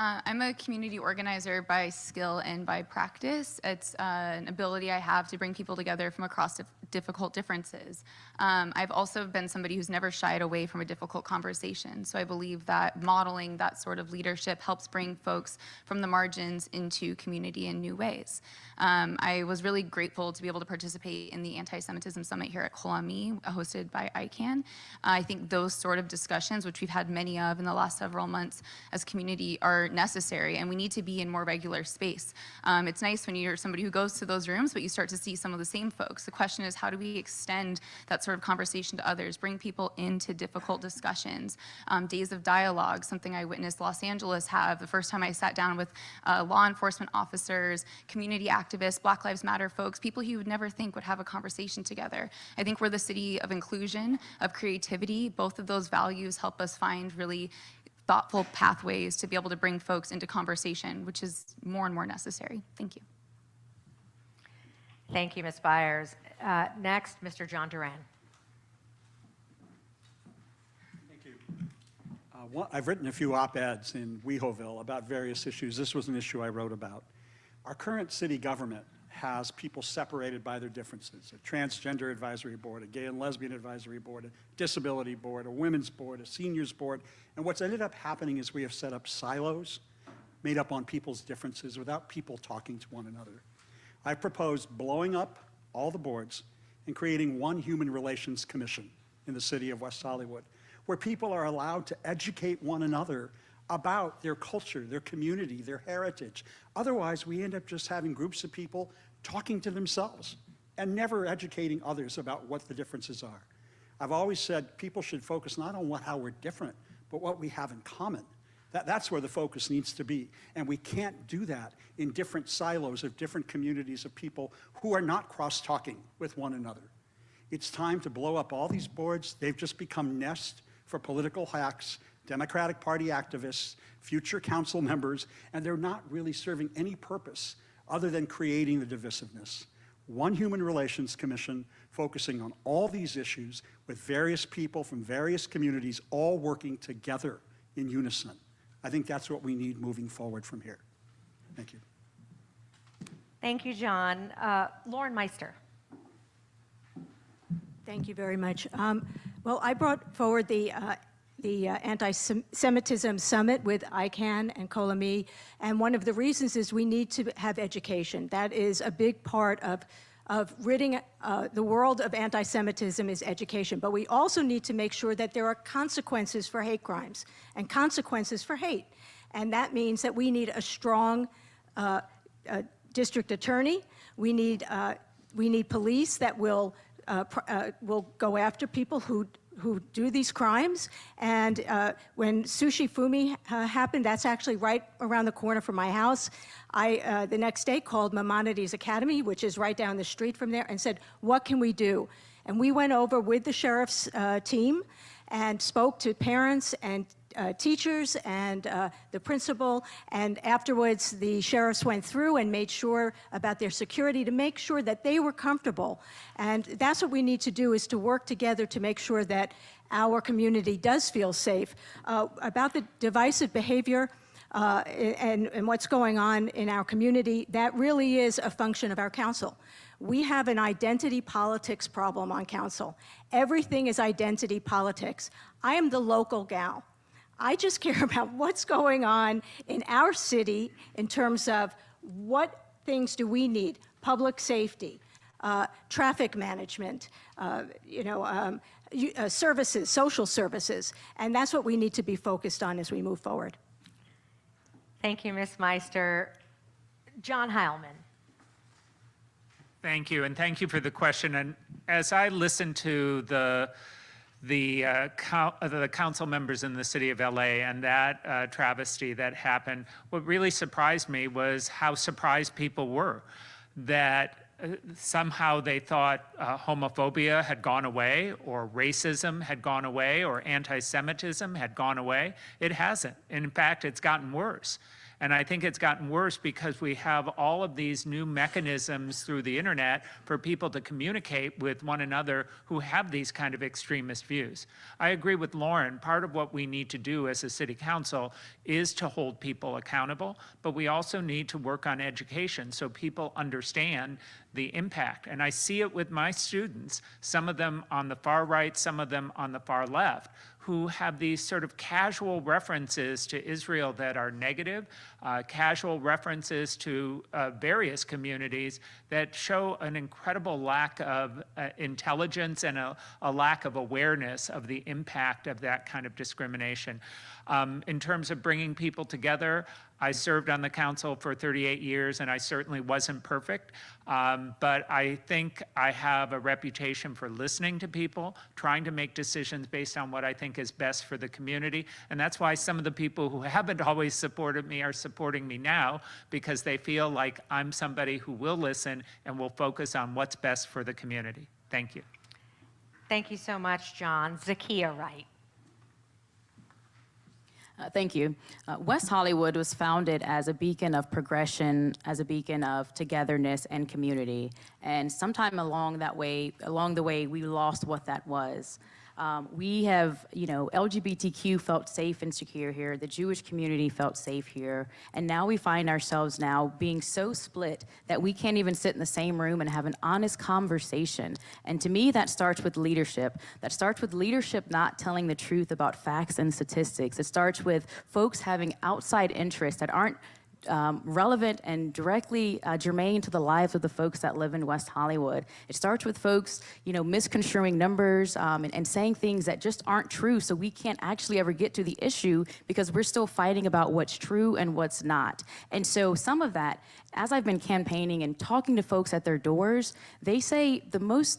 I'm a community organizer by skill and by practice. It's an ability I have to bring people together from across difficult differences. I've also been somebody who's never shied away from a difficult conversation. So I believe that modeling that sort of leadership helps bring folks from the margins into community in new ways. I was really grateful to be able to participate in the Anti-Semitism Summit here at Kolami, hosted by ICANN. I think those sort of discussions, which we've had many of in the last several months as community, are more necessary, and we need to be in more regular space. It's nice when you're somebody who goes to those rooms, but you start to see some of the same folks. The question is, how do we extend that sort of conversation to others, bring people into difficult discussions? Days of dialogue, something I witnessed Los Angeles have the first time I sat down with law enforcement officers, community activists, Black Lives Matter folks, people you would never think would have a conversation together. I think we're the city of inclusion, of creativity. Both of those values help us find really thoughtful pathways to be able to bring folks into conversation, which is more and more necessary. Thank you. Thank you, Ms. Byers. Next, Mr. John Duran. Thank you. I've written a few op-eds in WeHoville about various issues. This was an issue I wrote about. Our current city government has people separated by their differences: a transgender advisory board, a gay and lesbian advisory board, a disability board, a women's board, a seniors board. And what's ended up happening is we have set up silos made up on people's differences without people talking to one another. I proposed blowing up all the boards and creating one human relations commission in the city of West Hollywood, where people are allowed to educate one another about their culture, their community, their heritage. Otherwise, we end up just having groups of people talking to themselves and never educating others about what the differences are. I've always said people should focus not on how we're different, but what we have in common. That's where the focus needs to be. And we can't do that in different silos of different communities of people who are not cross-talking with one another. It's time to blow up all these boards. They've just become nests for political hacks, Democratic Party activists, future council members, and they're not really serving any purpose other than creating the divisiveness. One Human Relations Commission focusing on all these issues with various people from various communities all working together in unison. I think that's what we need moving forward from here. Thank you. Thank you, John. Lauren Meister. Thank you very much. Well, I brought forward the Anti-Semitism Summit with ICANN and Colamy, and one of the reasons is we need to have education. That is a big part of ridding the world of anti-Semitism is education, but we also need to make sure that there are consequences for hate crimes and consequences for hate, and that means that we need a strong district attorney. We need police that will go after people who do these crimes. And when Sushi Fumi happened, that's actually right around the corner from my house. I, the next day, called Maimonides Academy, which is right down the street from there, and said, what can we do? And we went over with the sheriff's team and spoke to parents and teachers and the principal, and afterwards the sheriffs went through and made sure about their security to make sure that they were comfortable. And that's what we need to do, is to work together to make sure that our community does feel safe. About the divisive behavior and what's going on in our community, that really is a function of our council. We have an identity politics problem on council. Everything is identity politics. I am the local gal. I just care about what's going on in our city in terms of what things do we need: public safety, traffic management, services, social services, and that's what we need to be focused on as we move forward. Thank you, Ms. Meister. John Heilman. Thank you, and thank you for the question. And as I listened to the council members in the city of LA and that travesty that happened, what really surprised me was how surprised people were that somehow they thought homophobia had gone away, or racism had gone away, or anti-Semitism had gone away. It hasn't. In fact, it's gotten worse. And I think it's gotten worse because we have all of these new mechanisms through the internet for people to communicate with one another who have these kind of extremist views. I agree with Lauren. Part of what we need to do as a city council is to hold people accountable, but we also need to work on education so people understand the impact. And I see it with my students, some of them on the far right, some of them on the far left, who have these sort of casual references to Israel that are negative, casual references to various communities that show an incredible lack of intelligence and a lack of awareness of the impact of that kind of discrimination. In terms of bringing people together, I served on the council for 38 years, and I certainly wasn't perfect, but I think I have a reputation for listening to people, trying to make decisions based on what I think is best for the community, and that's why some of the people who haven't always supported me are supporting me now, because they feel like I'm somebody who will listen and will focus on what's best for the community. Thank you. Thank you so much, John. Zakiya Wright. Thank you. West Hollywood was founded as a beacon of progression, as a beacon of togetherness and community. And sometime along the way, we lost what that was. We have, LGBTQ felt safe and secure here. The Jewish community felt safe here. And now we find ourselves now being so split that we can't even sit in the same room and have an honest conversation. And to me, that starts with leadership. That starts with leadership not telling the truth about facts and statistics. It starts with folks having outside interests that aren't relevant and directly germane to the lives of the folks that live in West Hollywood. It starts with folks, misconstruing numbers and saying things that just aren't true, so we can't actually ever get to the issue because we're still fighting about what's true and what's not. And so some of that, as I've been campaigning and talking to folks at their doors, they say the most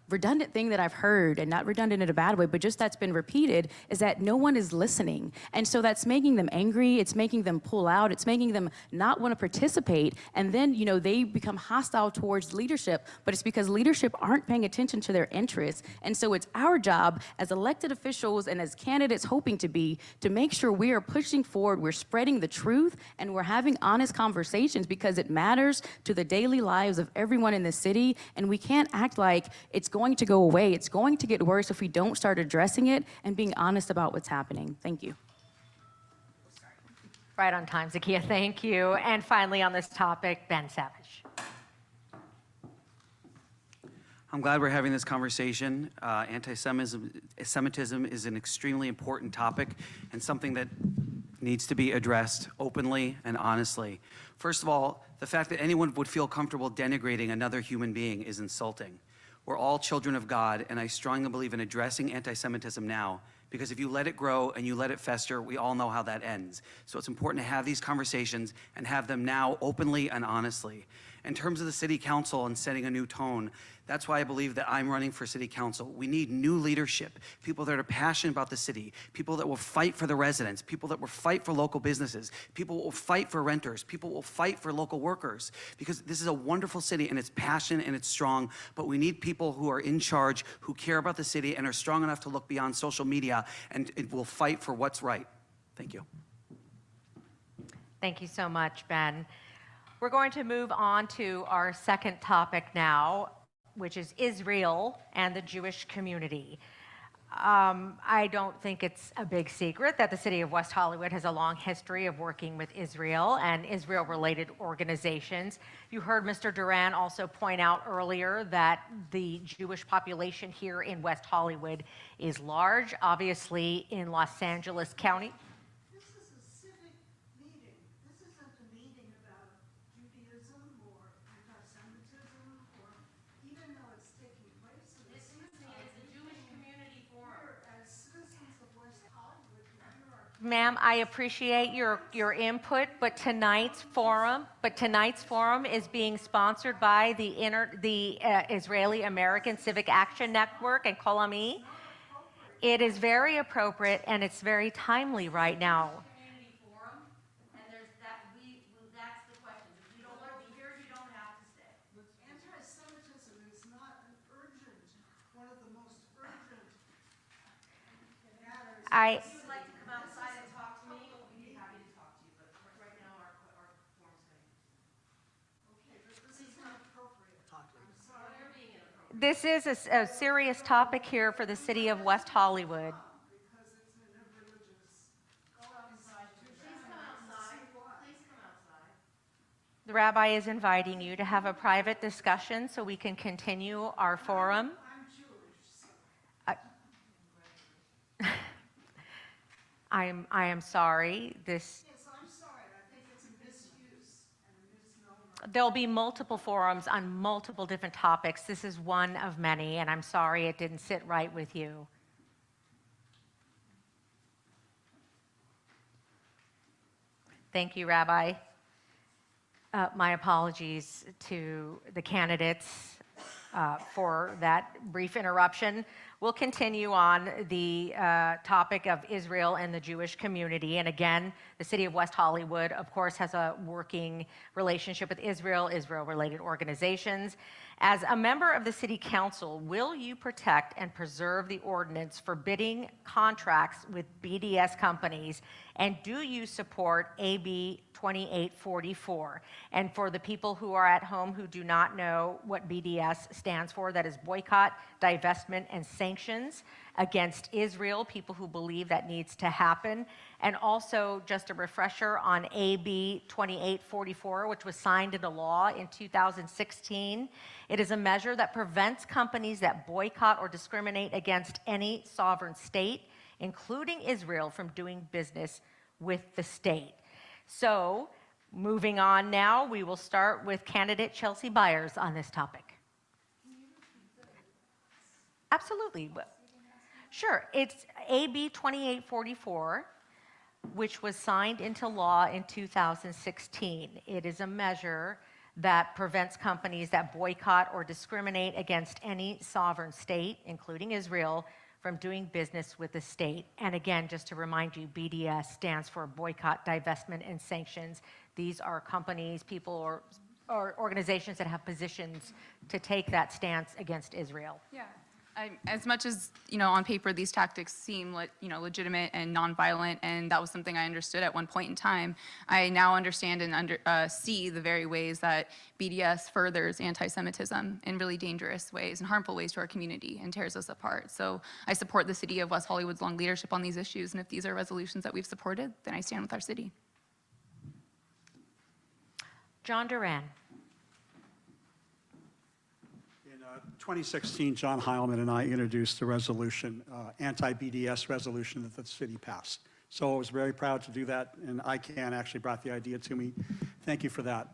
redundant thing that I've heard, and not redundant in a bad way, but just that's been repeated, is that no one is listening. And so that's making them angry, it's making them pull out, it's making them not want to participate, and then, they become hostile towards leadership, but it's because leadership aren't paying attention to their interests. And so it's our job as elected officials and as candidates hoping to be, to make sure we are pushing forward, we're spreading the truth, and we're having honest conversations because it matters to the daily lives of everyone in the city, and we can't act like it's going to go away. It's going to get worse if we don't start addressing it and being honest about what's happening. Thank you. Right on time, Zakiya. Thank you. And finally on this topic, Ben Savage. I'm glad we're having this conversation. Anti-Semitism is an extremely important topic and something that needs to be addressed openly and honestly. First of all, the fact that anyone would feel comfortable denigrating another human being is insulting. We're all children of God, and I strongly believe in addressing anti-Semitism now, because if you let it grow and you let it fester, we all know how that ends. So it's important to have these conversations and have them now openly and honestly. In terms of the city council and setting a new tone, that's why I believe that I'm running for city council. We need new leadership, people that are passionate about the city, people that will fight for the residents, people that will fight for local businesses, people will fight for renters, people will fight for local workers, because this is a wonderful city and it's passionate and it's strong, but we need people who are in charge, who care about the city and are strong enough to look beyond social media and will fight for what's right. Thank you. Thank you so much, Ben. We're going to move on to our second topic now, which is Israel and the Jewish community. I don't think it's a big secret that the city of West Hollywood has a long history of working with Israel and Israel-related organizations. You heard Mr. Duran also point out earlier that the Jewish population here in West Hollywood is large, obviously in Los Angeles County. This is a civic meeting. This isn't a meeting about Judaism or anti-Semitism, or even though it's taking place in the Jewish community forum. As citizens of West Hollywood, Ma'am, I appreciate your input, but tonight's forum is being sponsored by the Israeli American Civic Action Network and Kol Ami. It is very appropriate and it's very timely right now. anti-Semitism is not an urgent, one of the most urgent matters. If you would like to come outside and talk to me, we'd be happy to talk to you, but right now our forum's going. Okay, but this is not appropriate. I'm sorry. This is a serious topic here for the city of West Hollywood. Because it's in a religious Please come outside. Please come outside. The rabbi is inviting you to have a private discussion so we can continue our forum. I'm Jewish, so. I am sorry. Yes, I'm sorry. I think it's a misuse and a misnomer. There'll be multiple forums on multiple different topics. This is one of many, and I'm sorry it didn't sit right with you. Thank you, Rabbi. My apologies to the candidates for that brief interruption. We'll continue on the topic of Israel and the Jewish community. And again, the city of West Hollywood, of course, has a working relationship with Israel, Israel-related organizations. As a member of the city council, will you protect and preserve the ordinance forbidding contracts with BDS companies? And do you support AB 2844? And for the people who are at home who do not know what BDS stands for, that is boycott, divestment, and sanctions against Israel, people who believe that needs to happen. And also just a refresher on AB 2844, which was signed into law in 2016. It is a measure that prevents companies that boycott or discriminate against any sovereign state, including Israel, from doing business with the state. So, moving on now, we will start with candidate Chelsea Byers on this topic. Absolutely. Sure. It's AB 2844, which was signed into law in 2016. It is a measure that prevents companies that boycott or discriminate against any sovereign state, including Israel, from doing business with the state. And again, just to remind you, BDS stands for boycott, divestment, and sanctions. These are companies, people, or organizations that have positions to take that stance against Israel. Yeah. As much as, on paper, these tactics seem legitimate and nonviolent, and that was something I understood at one point in time, I now understand and see the very ways that BDS furthers anti-Semitism in really dangerous ways and harmful ways to our community and tears us apart. So I support the city of West Hollywood's long leadership on these issues, and if these are resolutions that we've supported, then I stand with our city. John Duran. 2016, John Heilman and I introduced a resolution, anti-BDS resolution that the city passed. So I was very proud to do that, and ICANN actually brought the idea to me. Thank you for that.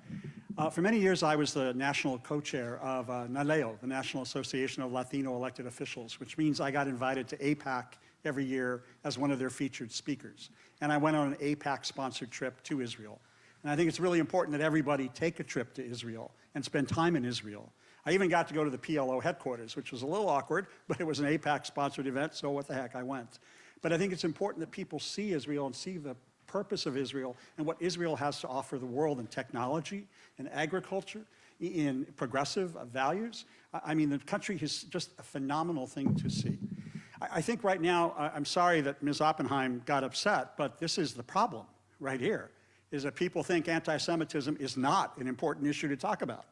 For many years, I was the national co-chair of NALEO, the National Association of Latino Elected Officials, which means I got invited to APAC every year as one of their featured speakers. And I went on an APAC-sponsored trip to Israel. And I think it's really important that everybody take a trip to Israel and spend time in Israel. I even got to go to the PLO headquarters, which was a little awkward, but it was an APAC-sponsored event, so what the heck, I went. But I think it's important that people see Israel and see the purpose of Israel and what Israel has to offer the world in technology, in agriculture, in progressive values. I mean, the country is just a phenomenal thing to see. I think right now, I'm sorry that Ms. Oppenheim got upset, but this is the problem right here, is that people think anti-Semitism is not an important issue to talk about.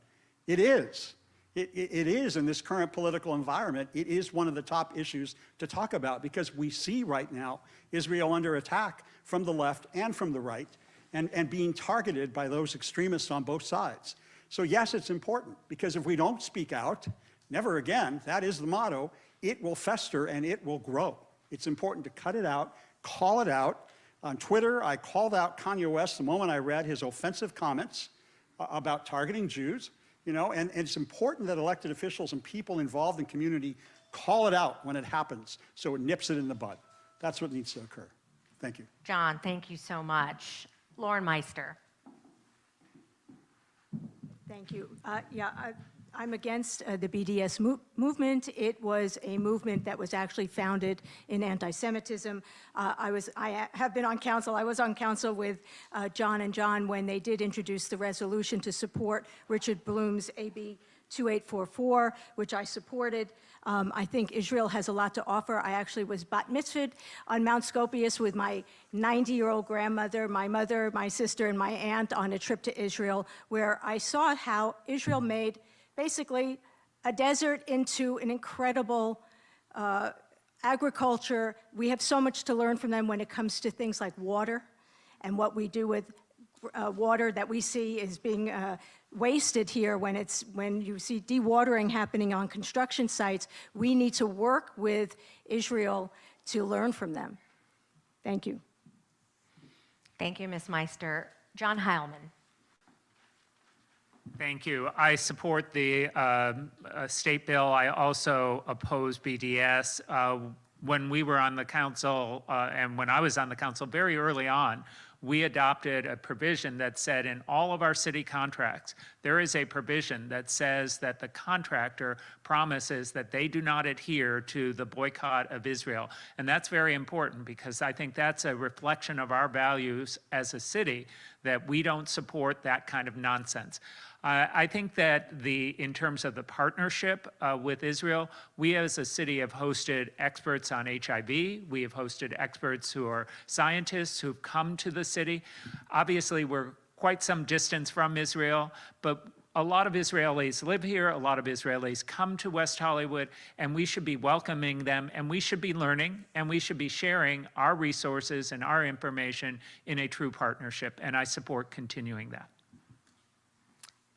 It is. It is in this current political environment. It is one of the top issues to talk about because we see right now Israel under attack from the left and from the right and being targeted by those extremists on both sides. So yes, it's important because if we don't speak out, never again, that is the motto, it will fester and it will grow. It's important to cut it out, call it out. On Twitter, I called out Kanye West the moment I read his offensive comments about targeting Jews. And it's important that elected officials and people involved in community call it out when it happens so it nips it in the bud. That's what needs to occur. Thank you. John, thank you so much. Lauren Meister. Thank you. I'm against the BDS movement. It was a movement that was actually founded in anti-Semitism. I have been on council. I was on council with John and John when they did introduce the resolution to support Richard Bloom's AB 2844, which I supported. I think Israel has a lot to offer. I actually was bat mitzvahed on Mount Scopius with my 90-year-old grandmother, my mother, my sister, and my aunt on a trip to Israel, where I saw how Israel made basically a desert into an incredible agriculture. We have so much to learn from them when it comes to things like water and what we do with water that we see is being wasted here when you see dewatering happening on construction sites. We need to work with Israel to learn from them. Thank you. Thank you, Ms. Meister. John Heilman. Thank you. I support the state bill. I also oppose BDS. When we were on the council, and when I was on the council very early on, we adopted a provision that said in all of our city contracts, there is a provision that says that the contractor promises that they do not adhere to the boycott of Israel. And that's very important because I think that's a reflection of our values as a city, that we don't support that kind of nonsense. I think that in terms of the partnership with Israel, we as a city have hosted experts on HIV. We have hosted experts who are scientists who've come to the city. Obviously, we're quite some distance from Israel, but a lot of Israelis live here, a lot of Israelis come to West Hollywood, and we should be welcoming them, and we should be learning, and we should be sharing our resources and our information in a true partnership, and I support continuing that.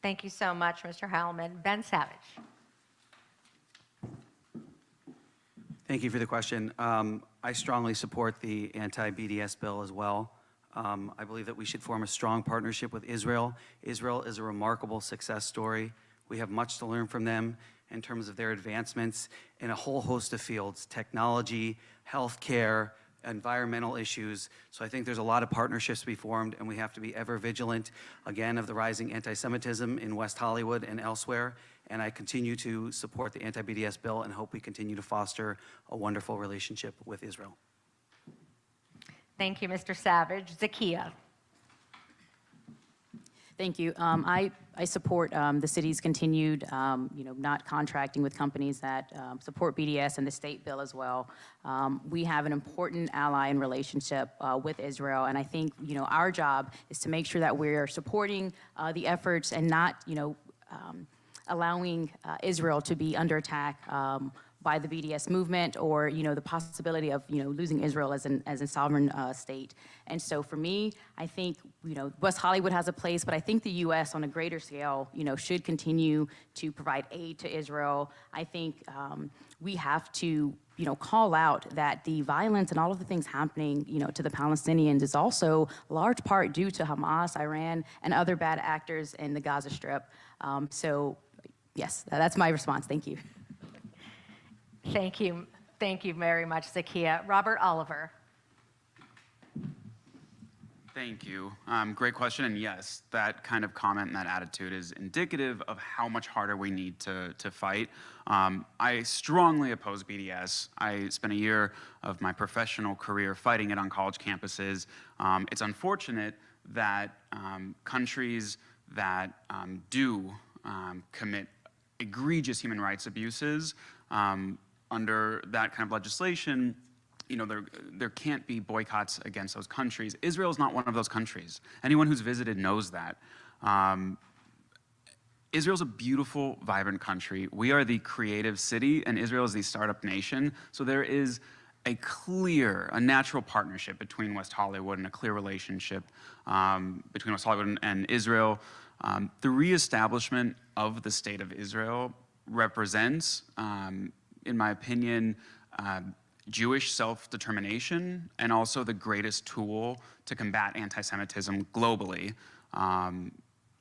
Thank you so much, Mr. Heilman. Ben Savage. Thank you for the question. I strongly support the anti-BDS bill as well. I believe that we should form a strong partnership with Israel. Israel is a remarkable success story. We have much to learn from them in terms of their advancements in a whole host of fields: technology, healthcare, environmental issues. So I think there's a lot of partnerships to be formed, and we have to be ever vigilant, again, of the rising anti-Semitism in West Hollywood and elsewhere. And I continue to support the anti-BDS bill and hope we continue to foster a wonderful relationship with Israel. Thank you, Mr. Savage. Zakia. Thank you. I support the city's continued, not contracting with companies that support BDS and the state bill as well. We have an important ally and relationship with Israel, and I think, our job is to make sure that we're supporting the efforts and not, allowing Israel to be under attack by the BDS movement, or the possibility of losing Israel as a sovereign state. And so for me, I think West Hollywood has a place, but I think the U.S. on a greater scale should continue to provide aid to Israel. I think we have to call out that the violence and all of the things happening to the Palestinians is also large part due to Hamas, Iran, and other bad actors in the Gaza Strip. So yes, that's my response. Thank you. Thank you. Thank you very much, Zakia. Robert Oliver. Thank you. Great question. And yes, that kind of comment and that attitude is indicative of how much harder we need to fight. I strongly oppose BDS. I spent a year of my professional career fighting it on college campuses. It's unfortunate that countries that do commit egregious human rights abuses under that kind of legislation, there can't be boycotts against those countries. Israel is not one of those countries. Anyone who's visited knows that. Israel's a beautiful, vibrant country. We are the creative city, and Israel is the startup nation. So there is a natural partnership between West Hollywood and a clear relationship between West Hollywood and Israel. The reestablishment of the state of Israel represents, in my opinion, Jewish self-determination and also the greatest tool to combat anti-Semitism globally.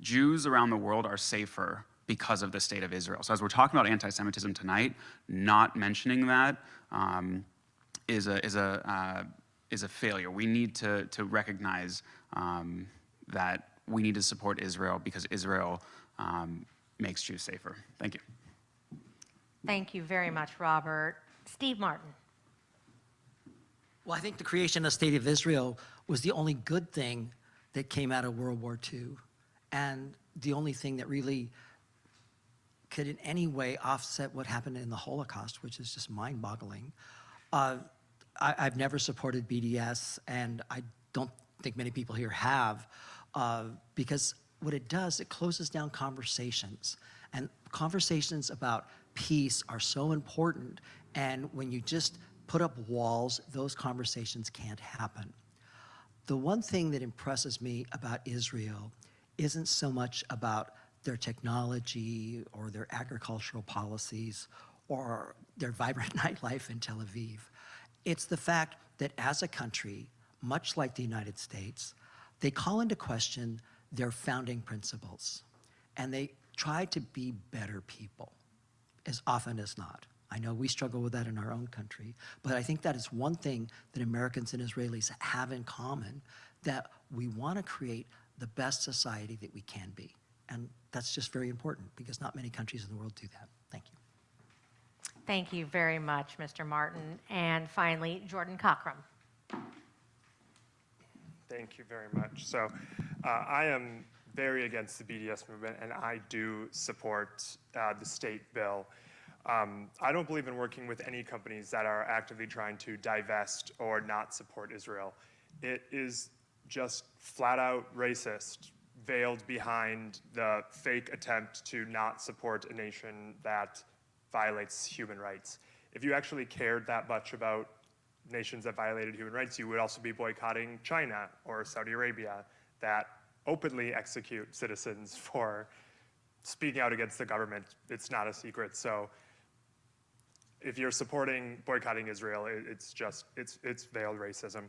Jews around the world are safer because of the state of Israel. So as we're talking about anti-Semitism tonight, not mentioning that is a failure. We need to recognize that we need to support Israel because Israel makes Jews safer. Thank you. Thank you very much, Robert. Steve Martin. Well, I think the creation of the State of Israel was the only good thing that came out of World War II, and the only thing that really could in any way offset what happened in the Holocaust, which is just mind-boggling. I've never supported BDS, and I don't think many people here have, because what it does, it closes down conversations, and conversations about peace are so important, and when you just put up walls, those conversations can't happen. The one thing that impresses me about Israel isn't so much about their technology or their agricultural policies or their vibrant nightlife in Tel Aviv. It's the fact that as a country, much like the United States, they call into question their founding principles, and they try to be better people as often as not. I know we struggle with that in our own country, but I think that is one thing that Americans and Israelis have in common, that we want to create the best society that we can be. And that's just very important because not many countries in the world do that. Thank you. Thank you very much, Mr. Martin. And finally, Jordan Cockrum. Thank you very much. So I am very against the BDS movement, and I do support the state bill. I don't believe in working with any companies that are actively trying to divest or not support Israel. It is just flat out racist, veiled behind the fake attempt to not support a nation that violates human rights. If you actually cared that much about nations that violated human rights, you would also be boycotting China or Saudi Arabia that openly execute citizens for speaking out against the government. It's not a secret. So if you're supporting boycotting Israel, it's veiled racism.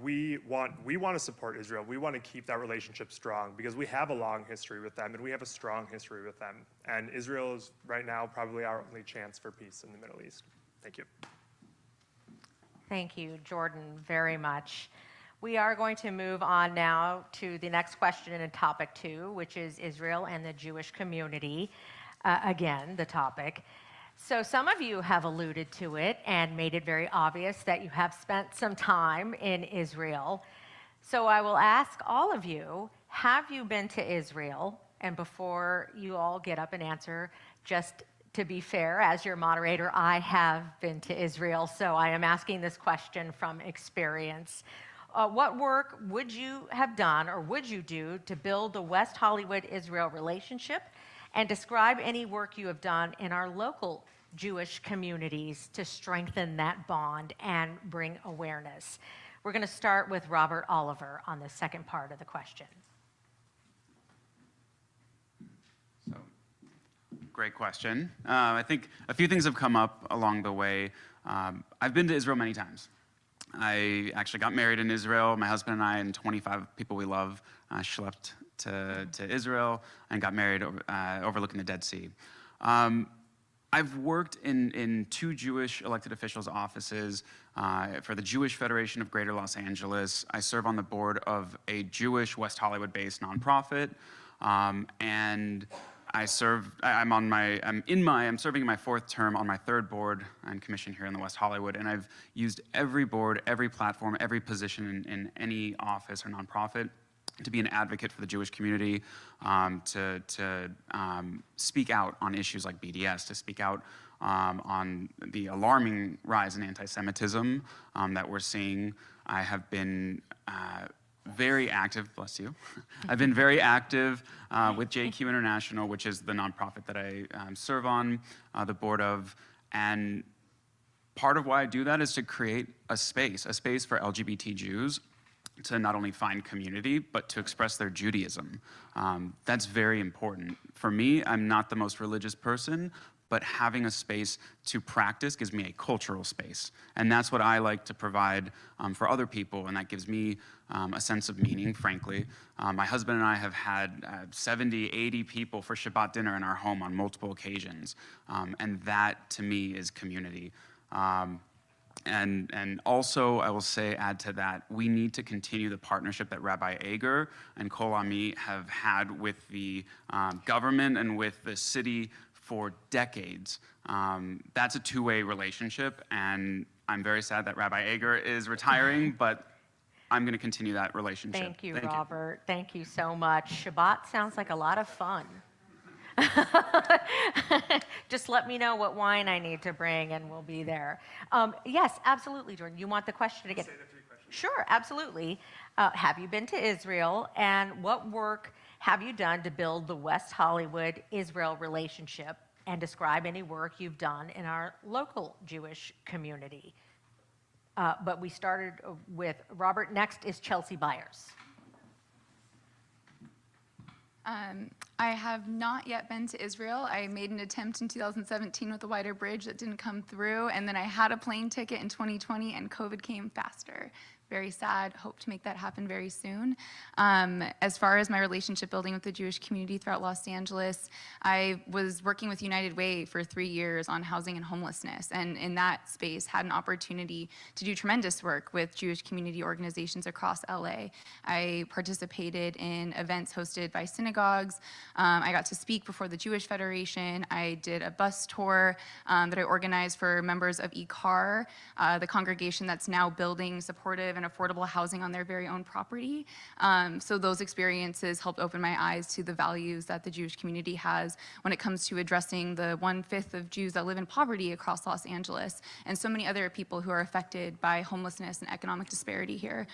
We want to support Israel. We want to keep that relationship strong because we have a long history with them and we have a strong history with them. And Israel is right now probably our only chance for peace in the Middle East. Thank you. Thank you, Jordan, very much. We are going to move on now to the next question in topic 2, which is Israel and the Jewish community. Again, the topic. So some of you have alluded to it and made it very obvious that you have spent some time in Israel. So I will ask all of you, have you been to Israel? And before you all get up and answer, just to be fair, as your moderator, I have been to Israel, so I am asking this question from experience. What work would you have done or would you do to build the West Hollywood-Israel relationship? And describe any work you have done in our local Jewish communities to strengthen that bond and bring awareness. We're going to start with Robert Oliver on the second part of the question. So, great question. I think a few things have come up along the way. I've been to Israel many times. I actually got married in Israel. My husband and I and 25 people we love schlepped to Israel and got married overlooking the Dead Sea. I've worked in 2 Jewish elected officials' offices for the Jewish Federation of Greater Los Angeles. I serve on the board of a Jewish West Hollywood-based nonprofit, and I'm serving in my 4th term on my 3rd board and commission here in the West Hollywood, and I've used every board, every platform, every position in any office or nonprofit to be an advocate for the Jewish community, to speak out on issues like BDS, to speak out on the alarming rise in anti-Semitism that we're seeing. I have been very active, bless you. I've been very active with JQ International, which is the nonprofit that I serve on the board of. And part of why I do that is to create a space for LGBT Jews to not only find community, but to express their Judaism. That's very important. For me, I'm not the most religious person, but having a space to practice gives me a cultural space. And that's what I like to provide for other people, and that gives me a sense of meaning, frankly. My husband and I have had 70, 80 people for Shabbat dinner in our home on multiple occasions, and that, to me, is community. And also, I will say, add to that, we need to continue the partnership that Rabbi Ager and Kol Ami have had with the government and with the city for decades. That's a 2-way relationship, and I'm very sad that Rabbi Ager is retiring, but I'm going to continue that relationship. Thank you, Robert. Thank you so much. Shabbat sounds like a lot of fun. Just let me know what wine I need to bring and we'll be there. Yes, absolutely, Jordan. You want the question again? Say the 3 questions. Sure, absolutely. Have you been to Israel, and what work have you done to build the West Hollywood-Israel relationship, and describe any work you've done in our local Jewish community? but we started with Robert. Next is Chelsea Byers. I have not yet been to Israel. I made an attempt in 2017 with the wider bridge that didn't come through, and then I had a plane ticket in 2020 and COVID came faster. Very sad. Hope to make that happen very soon. As far as my relationship building with the Jewish community throughout Los Angeles, I was working with United Way for 3 years on housing and homelessness, and in that space had an opportunity to do tremendous work with Jewish community organizations across LA. I participated in events hosted by synagogues. I got to speak before the Jewish Federation. I did a bus tour that I organized for members of ECAR, the congregation that's now building supportive and affordable housing on their very own property. So those experiences helped open my eyes to the values that the Jewish community has when it comes to addressing the 1/5 of Jews that live in poverty across Los Angeles, and so many other people who are affected by homelessness and economic disparity here.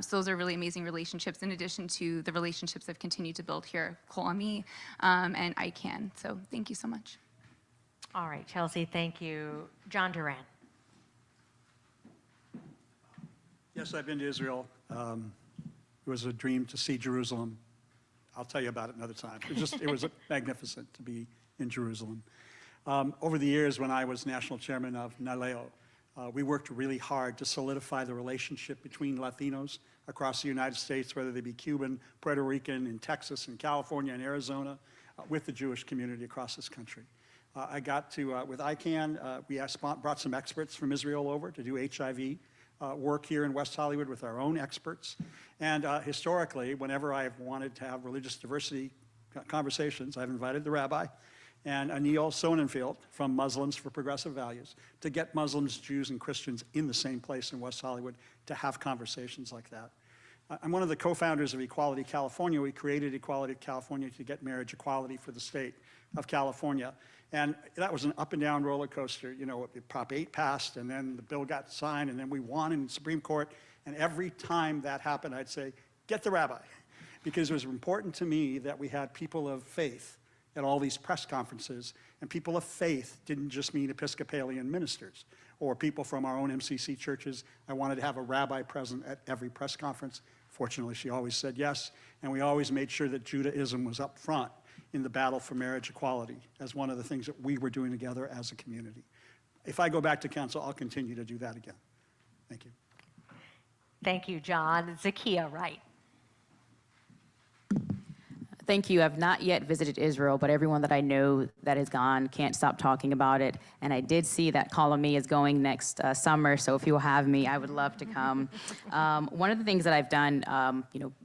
So those are really amazing relationships, in addition to the relationships I've continued to build here, Kol Ami and ICANN. So thank you so much. All right, Chelsea, thank you. John Duran. Yes, I've been to Israel. It was a dream to see Jerusalem. I'll tell you about it another time. It was magnificent to be in Jerusalem. Over the years, when I was national chairman of NALEO, we worked really hard to solidify the relationship between Latinos across the United States, whether they be Cuban, Puerto Rican, in Texas, in California, and Arizona, with the Jewish community across this country. I got to, with ICANN, we brought some experts from Israel over to do HIV work here in West Hollywood with our own experts. And historically, whenever I've wanted to have religious diversity conversations, I've invited the rabbi and Anil Sonnenfeld from Muslims for Progressive Values to get Muslims, Jews, and Christians in the same place in West Hollywood to have conversations like that. I'm one of the co-founders of Equality California. We created Equality California to get marriage equality for the state of California. And that was an up and down roller coaster. You know, Prop 8 passed, and then the bill got signed, and then we won in the Supreme Court. And every time that happened, I'd say, get the rabbi. Because it was important to me that we had people of faith at all these press conferences. And people of faith didn't just mean Episcopalian ministers or people from our own MCC churches. I wanted to have a rabbi present at every press conference. Fortunately, she always said yes. And we always made sure that Judaism was up front in the battle for marriage equality as one of the things that we were doing together as a community. If I go back to council, I'll continue to do that again. Thank you. Thank you, John. Zakiya Wright. Thank you. I've not yet visited Israel, but everyone that I know that has gone can't stop talking about it. And I did see that Kol Ami is going next summer, so if you will have me, I would love to come. One of the things that I've done,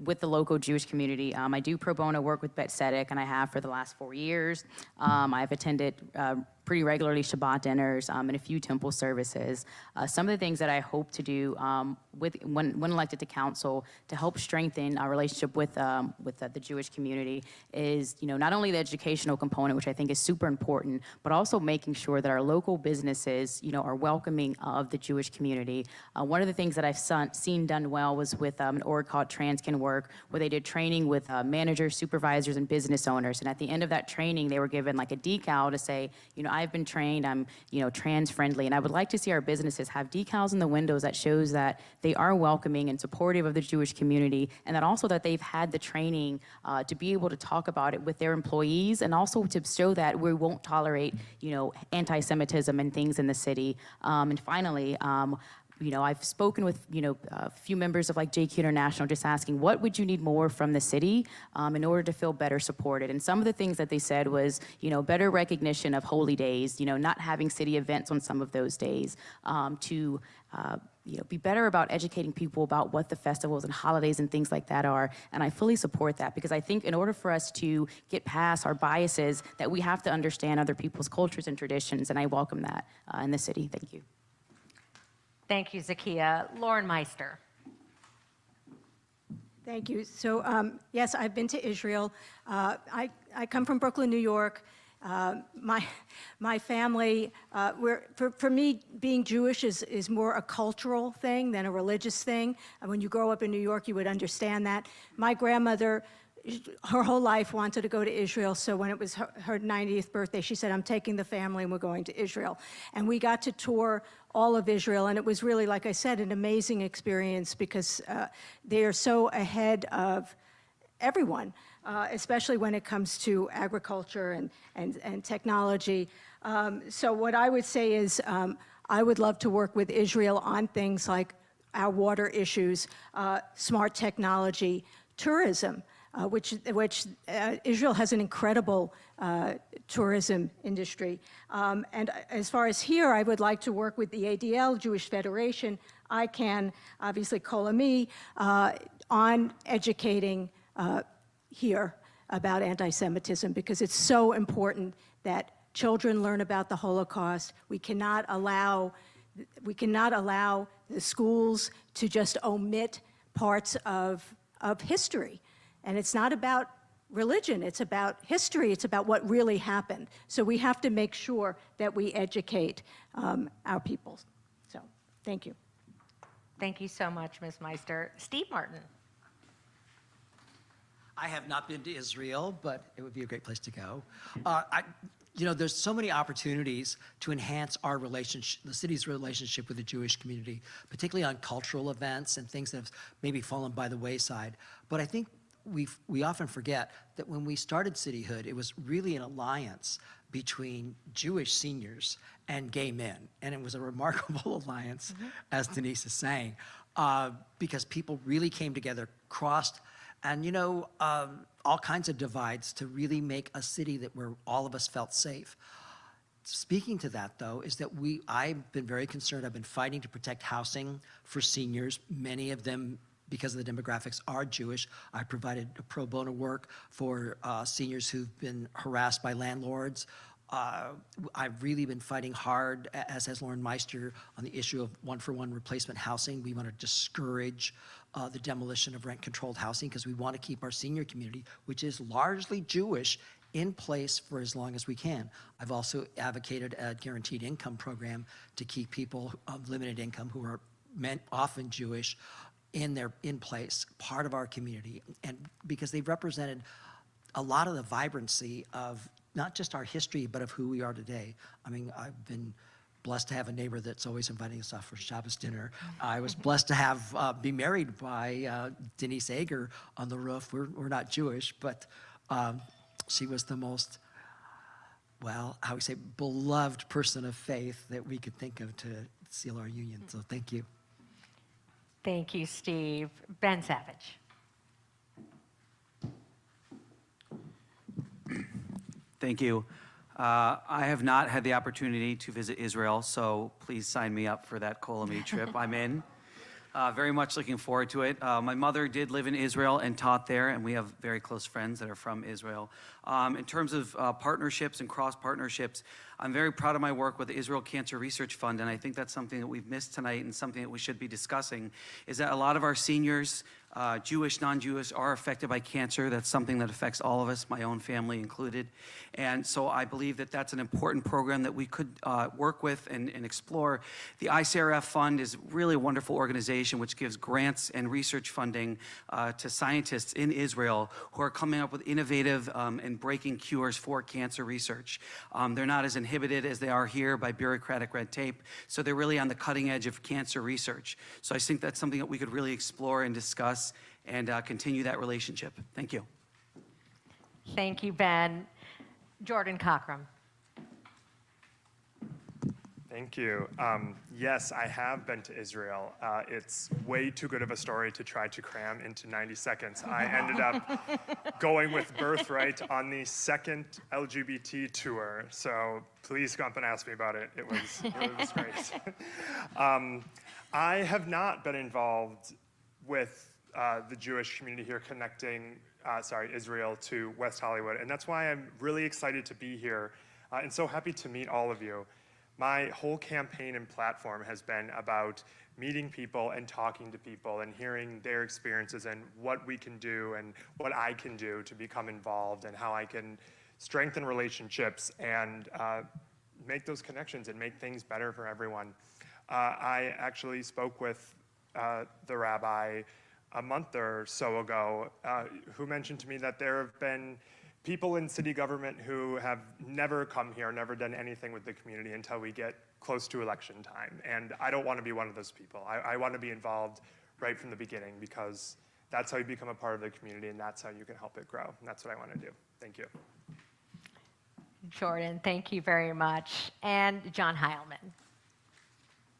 with the local Jewish community, I do pro bono work with Bet Tzedek, and I have for the last 4 years. I've attended pretty regularly Shabbat dinners and a few temple services. Some of the things that I hope to do when elected to council to help strengthen our relationship with the Jewish community is, not only the educational component, which I think is super important, but also making sure that our local businesses, are welcoming of the Jewish community. One of the things that I've seen done well was with an org called Transcan Work, where they did training with managers, supervisors, and business owners. And at the end of that training, they were given like a decal to say, I've been trained, I'm, trans friendly. And I would like to see our businesses have decals in the windows that shows that they are welcoming and supportive of the Jewish community, and that also that they've had the training to be able to talk about it with their employees, and also to show that we won't tolerate, anti-Semitism and things in the city. And finally, I've spoken with, a few members of like JQ International just asking, what would you need more from the city in order to feel better supported? And some of the things that they said was, better recognition of holy days, not having city events on some of those days, to be better about educating people about what the festivals and holidays and things like that are. And I fully support that, because I think in order for us to get past our biases, that we have to understand other people's cultures and traditions, and I welcome that in the city. Thank you. Thank you, Zakiya. Lauren Meister. Thank you. So, yes, I've been to Israel. I come from Brooklyn, New York. My family, for me, being Jewish is more a cultural thing than a religious thing. And when you grow up in New York, you would understand that. My grandmother her whole life wanted to go to Israel, so when it was her 90th birthday, she said, I'm taking the family and we're going to Israel. And we got to tour all of Israel, and it was really, like I said, an amazing experience because they are so ahead of everyone, especially when it comes to agriculture and technology. So what I would say is I would love to work with Israel on things like our water issues, smart technology, tourism, which Israel has an incredible tourism industry. And as far as here, I would like to work with the ADL, Jewish Federation, ICANN, obviously Kolami, on educating here about anti-Semitism, because it's so important that children learn about the Holocaust. We cannot allow the schools to just omit parts of history. And it's not about religion, it's about history, it's about what really happened. So we have to make sure that we educate our people. So, thank you. Thank you so much, Ms. Meister. Steve Martin. I have not been to Israel, but it would be a great place to go. There's so many opportunities to enhance our relationship, the city's relationship with the Jewish community, particularly on cultural events and things that have maybe fallen by the wayside. But I think we often forget that when we started Cityhood, it was really an alliance between Jewish seniors and gay men. And it was a remarkable alliance, as Denise is saying, because people really came together, crossed, and all kinds of divides to really make a city where all of us felt safe. Speaking to that, though, is that I've been very concerned. I've been fighting to protect housing for seniors. Many of them, because of the demographics, are Jewish. I provided pro bono work for seniors who've been harassed by landlords. I've really been fighting hard, as has Lauren Meister, on the issue of one-for-one replacement housing. We want to discourage the demolition of rent-controlled housing because we want to keep our senior community, which is largely Jewish, in place for as long as we can. I've also advocated a guaranteed income program to keep people of limited income who are often Jewish in place, part of our community, and because they've represented a lot of the vibrancy of not just our history, but of who we are today. I mean, I've been blessed to have a neighbor that's always inviting us out for Shabbos dinner. I was blessed to be married by Denise Ager on the roof. We're not Jewish, but she was the most, how we say, beloved person of faith that we could think of to seal our union. So thank you. Thank you, Steve. Ben Savage. Thank you. I have not had the opportunity to visit Israel, so please sign me up for that Kolami trip. I'm in. Very much looking forward to it. My mother did live in Israel and taught there, and we have very close friends that are from Israel. In terms of partnerships and cross-partnerships, I'm very proud of my work with the Israel Cancer Research Fund, and I think that's something that we've missed tonight and something that we should be discussing, is that a lot of our seniors, Jewish, non-Jewish, are affected by cancer. That's something that affects all of us, my own family included. And so I believe that that's an important program that we could work with and explore. The ICRF Fund is really a wonderful organization which gives grants and research funding to scientists in Israel who are coming up with innovative and breaking cures for cancer research. They're not as inhibited as they are here by bureaucratic red tape, so they're really on the cutting edge of cancer research. So I think that's something that we could really explore and discuss and continue that relationship. Thank you. Thank you, Ben. Jordan Cockrum. Thank you. Yes, I have been to Israel. It's way too good of a story to try to cram into 90 seconds. I ended up going with Birthright on the second LGBT tour. So please come up and ask me about it. It was great. I have not been involved with the Jewish community here connecting Israel to West Hollywood. And that's why I'm really excited to be here and so happy to meet all of you. My whole campaign and platform has been about meeting people and talking to people and hearing their experiences and what we can do and what I can do to become involved and how I can strengthen relationships and make those connections and make things better for everyone. I actually spoke with the rabbi a month or so ago who mentioned to me that there have been people in city government who have never come here, never done anything with the community until we get close to election time. And I don't want to be one of those people. I want to be involved right from the beginning, because that's how you become a part of the community, and that's how you can help it grow. And that's what I want to do. Thank you. Jordan, thank you very much. And John Heilman.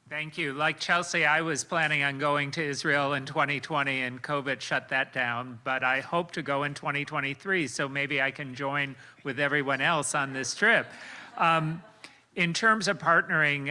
Thank you. Like Chelsea, I was planning on going to Israel in 2020 and COVID shut that down, but I hope to go in 2023, so maybe I can join with everyone else on this trip. In terms of partnering,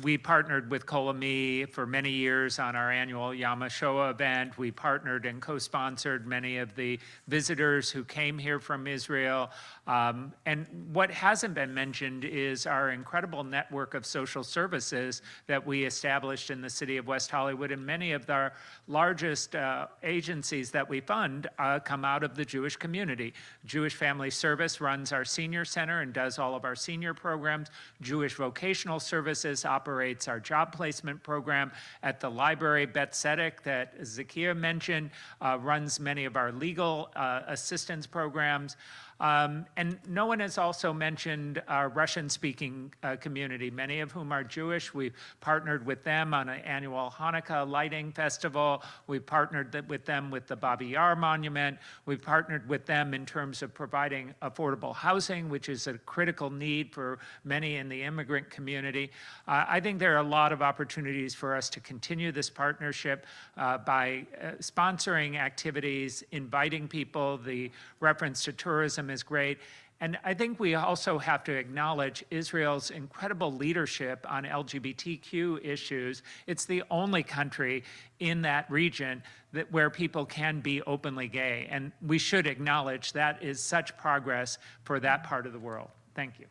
we partnered with Kolami for many years on our annual Yom HaShoah event. We partnered and co-sponsored many of the visitors who came here from Israel. And what hasn't been mentioned is our incredible network of social services that we established in the city of West Hollywood. And many of our largest agencies that we fund come out of the Jewish community. Jewish Family Service runs our senior center and does all of our senior programs. Jewish Vocational Services operates our job placement program at the library. Bet Tzedek, that Zakia mentioned, runs many of our legal assistance programs. And no one has also mentioned our Russian-speaking community, many of whom are Jewish. We've partnered with them on an annual Hanukkah lighting festival. We've partnered with them with the Babi Yar Monument. We've partnered with them in terms of providing affordable housing, which is a critical need for many in the immigrant community. I think there are a lot of opportunities for us to continue this partnership by sponsoring activities, inviting people. The reference to tourism is great. And I think we also have to acknowledge Israel's incredible leadership on LGBTQ issues. It's the only country in that region where people can be openly gay. And we should acknowledge that is such progress for that part of the world. Thank you.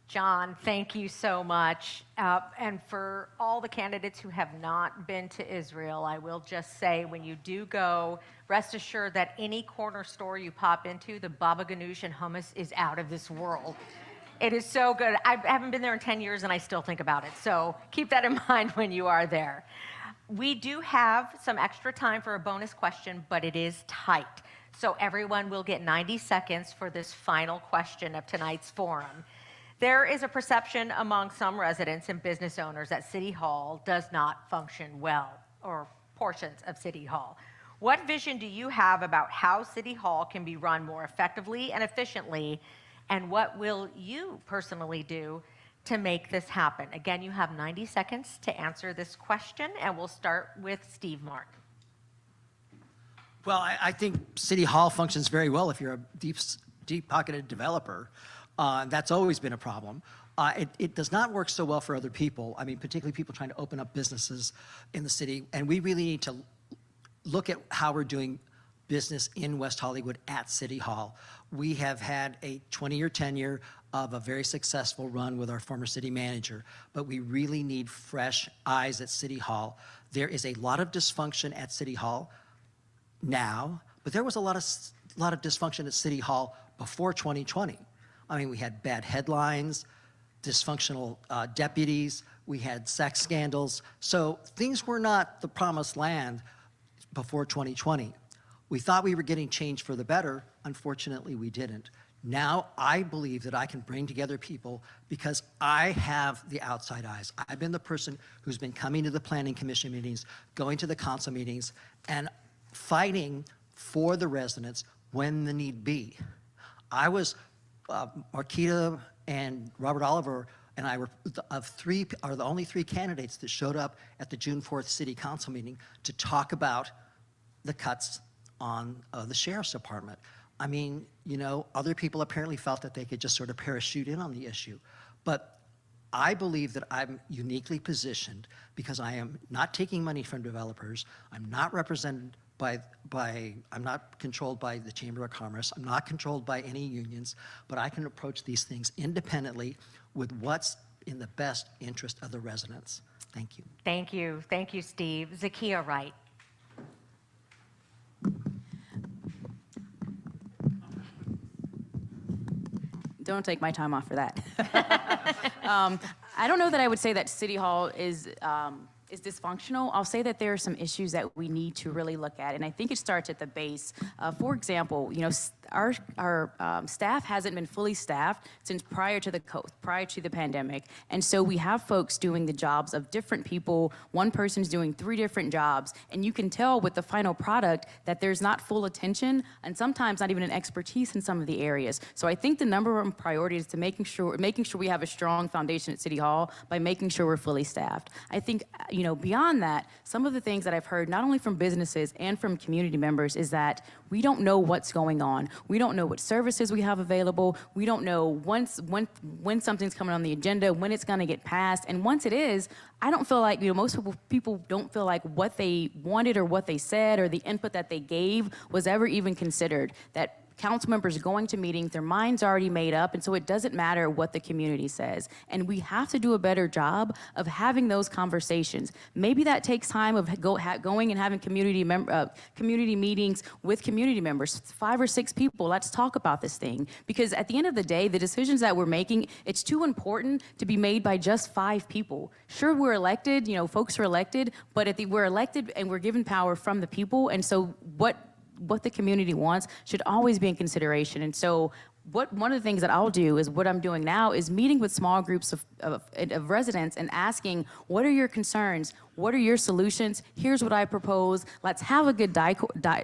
John, thank you so much. And for all the candidates who have not been to Israel, I will just say, when you do go, rest assured that any corner store you pop into, the baba ganoush and hummus is out of this world. It is so good. I haven't been there in 10 years and I still think about it. So keep that in mind when you are there. We do have some extra time for a bonus question, but it is tight. So everyone will get 90 seconds for this final question of tonight's forum. There is a perception among some residents and business owners that City Hall does not function well, or portions of City Hall. What vision do you have about how City Hall can be run more effectively and efficiently, and what will you personally do to make this happen? Again, you have 90 seconds to answer this question, and we'll start with Steve Martin. Well, I think City Hall functions very well if you're a deep-pocketed developer. That's always been a problem. It does not work so well for other people. I mean, particularly people trying to open up businesses in the city. And we really need to look at how we're doing business in West Hollywood at City Hall. We have had a 20-year tenure of a very successful run with our former city manager, but we really need fresh eyes at City Hall. There is a lot of dysfunction at City Hall now, but there was a lot of dysfunction at City Hall before 2020. I mean, we had bad headlines, dysfunctional deputies, we had sex scandals. So things were not the promised land before 2020. We thought we were getting change for the better. Unfortunately, we didn't. Now I believe that I can bring together people because I have the outside eyes. I've been the person who's been coming to the Planning Commission meetings, going to the council meetings, and fighting for the residents when the need be. I was Marquita and Robert Oliver and I are the only three candidates that showed up at the June 4th City Council meeting to talk about the cuts on the Sheriff's Department. I mean, you know, other people apparently felt that they could just sort of parachute in on the issue. But I believe that I'm uniquely positioned because I am not taking money from developers. I'm not represented I'm not controlled by the Chamber of Commerce. I'm not controlled by any unions, but I can approach these things independently with what's in the best interest of the residents. Thank you. Thank you. Thank you, Steve. Zakia Wright. Don't take my time off for that. I don't know that I would say that City Hall is is dysfunctional, I'll say that there are some issues that we need to really look at, and I think it starts at the base. For example, our staff hasn't been fully staffed since prior to the pandemic, and so we have folks doing the jobs of different people. One person's doing 3 different jobs, and you can tell with the final product that there's not full attention, and sometimes not even an expertise in some of the areas. So I think the number one priority is to making sure we have a strong foundation at City Hall by making sure we're fully staffed. I think, beyond that, some of the things that I've heard, not only from businesses and from community members, is that we don't know what's going on. We don't know what services we have available. We don't know when something's coming on the agenda, when it's gonna get passed. And once it is, I don't feel like, most people don't feel like what they wanted or what they said or the input that they gave was ever even considered. That council members going to meetings, their mind's already made up, and so it doesn't matter what the community says. And we have to do a better job of having those conversations. Maybe that takes time of going and having community meetings with community members, 5 or 6 people. Let's talk about this thing. Because at the end of the day, the decisions that we're making, it's too important to be made by just 5 people. Sure, we're elected, folks are elected, but we're elected and we're given power from the people, and so what the community wants should always be in consideration. And so one of the things that I'll do is what I'm doing now is meeting with small groups of residents and asking, what are your concerns? What are your solutions? Here's what I propose. Let's have a good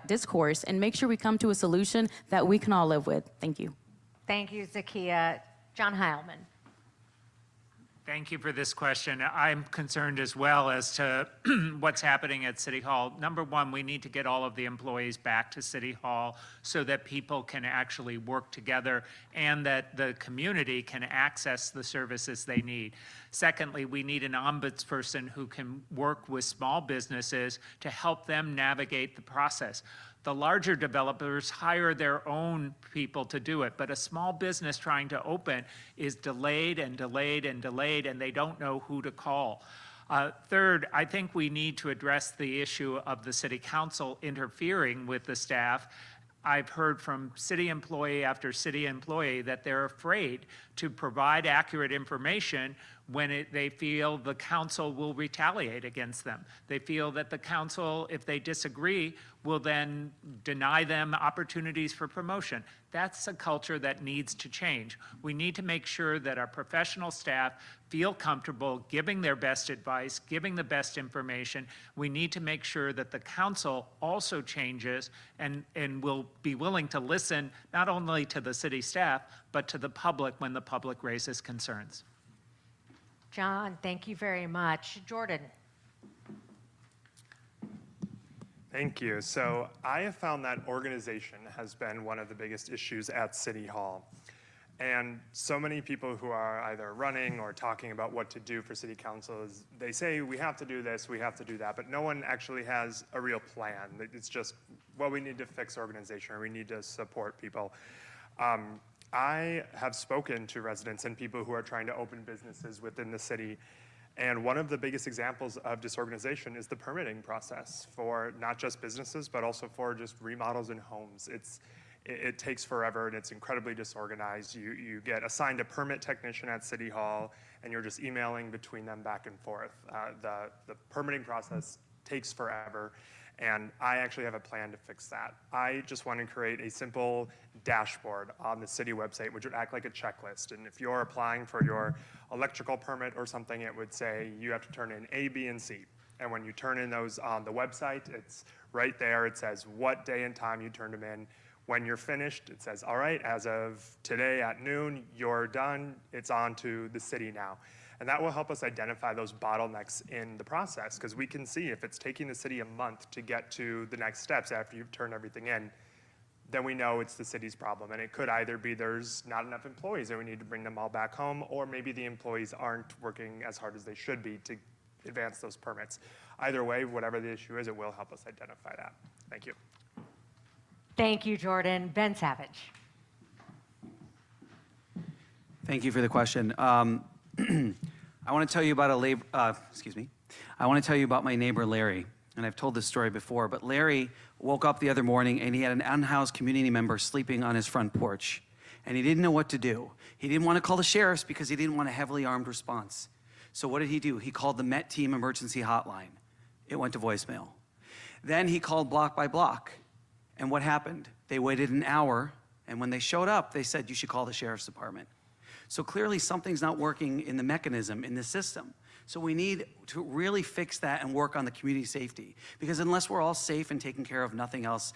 discourse and make sure we come to a solution that we can all live with. Thank you. Thank you, Zakia. John Heilman. Thank you for this question. I'm concerned as well as to what's happening at City Hall. Number one, we need to get all of the employees back to City Hall so that people can actually work together and that the community can access the services they need. Secondly, we need an ombudsperson who can work with small businesses to help them navigate the process. The larger developers hire their own people to do it, but a small business trying to open is delayed and delayed and delayed, and they don't know who to call. Third, I think we need to address the issue of the city council interfering with the staff. I've heard from city employee after city employee that they're afraid to provide accurate information when they feel the council will retaliate against them. They feel that the council, if they disagree, will then deny them opportunities for promotion. That's a culture that needs to change. We need to make sure that our professional staff feel comfortable giving their best advice, giving the best information. We need to make sure that the council also changes and will be willing to listen not only to the city staff, but to the public when the public raises concerns. John, thank you very much. Jordan. Thank you. So I have found that organization has been one of the biggest issues at City Hall. And so many people who are either running or talking about what to do for city council is they say we have to do this, we have to do that, but no one actually has a real plan. It's just, well, we need to fix organization or we need to support people. I have spoken to residents and people who are trying to open businesses within the city. And one of the biggest examples of disorganization is the permitting process for not just businesses, but also for just remodels in homes. It takes forever and it's incredibly disorganized. You get assigned a permit technician at City Hall and you're just emailing between them back and forth. The permitting process takes forever. And I actually have a plan to fix that. I just want to create a simple dashboard on the city website, which would act like a checklist. And if you're applying for your electrical permit or something, it would say you have to turn in A, B, and C. And when you turn in those on the website, it's right there. It says what day and time you turned them in. When you're finished, it says, all right, as of today at noon, you're done. It's on to the city now. And that will help us identify those bottlenecks in the process, because we can see if it's taking the city a month to get to the next steps after you've turned everything in, then we know it's the city's problem. And it could either be there's not enough employees and we need to bring them all back home, or maybe the employees aren't working as hard as they should be to advance those permits. Either way, whatever the issue is, it will help us identify that. Thank you. Thank you, Jordan. Ben Savage. Thank you for the question. I want to tell you about I want to tell you about my neighbor Larry, and I've told this story before, but Larry woke up the other morning and he had an unhoused community member sleeping on his front porch, and he didn't know what to do. He didn't want to call the sheriffs because he didn't want a heavily armed response. So what did he do? He called the Met Team emergency hotline. It went to voicemail. Then he called block by block. And what happened? They waited an hour, and when they showed up, they said, you should call the sheriff's department. So clearly something's not working in the mechanism, in the system. So we need to really fix that and work on the community safety, because unless we're all safe and taken care of, nothing else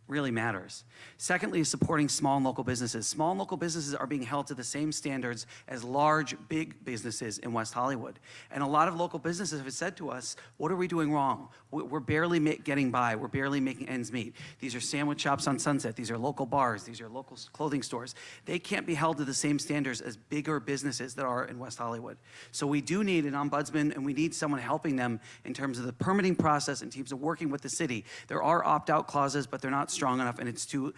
really matters. Secondly, is supporting small and local businesses. Small and local businesses are being held to the same standards as large, big businesses in West Hollywood. And a lot of local businesses have said to us, what are we doing wrong? We're barely getting by. We're barely making ends meet. These are sandwich shops on Sunset. These are local bars. These are local clothing stores. They can't be held to the same standards as bigger businesses that are in West Hollywood. So we do need an ombudsman, and we need someone helping them in terms of the permitting process and teams of working with the city. There are opt-out clauses, but they're not strong enough, and it's too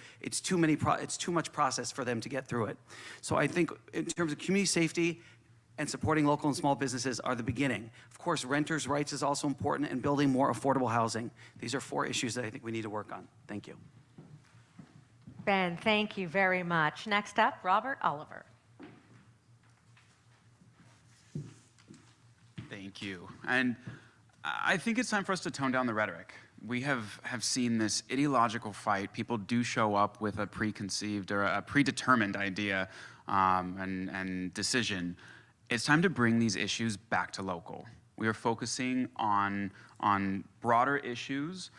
much process for them to get through it. So I think in terms of community safety and supporting local and small businesses are the beginning. Of course, renters' rights is also important, and building more affordable housing. These are 4 issues that I think we need to work on. Thank you. Ben, thank you very much. Next up, Robert Oliver. Thank you. And I think it's time for us to tone down the rhetoric. We have seen this ideological fight. People do show up with a preconceived or a predetermined idea and decision. It's time to bring these issues back to local. We are focusing on broader issues,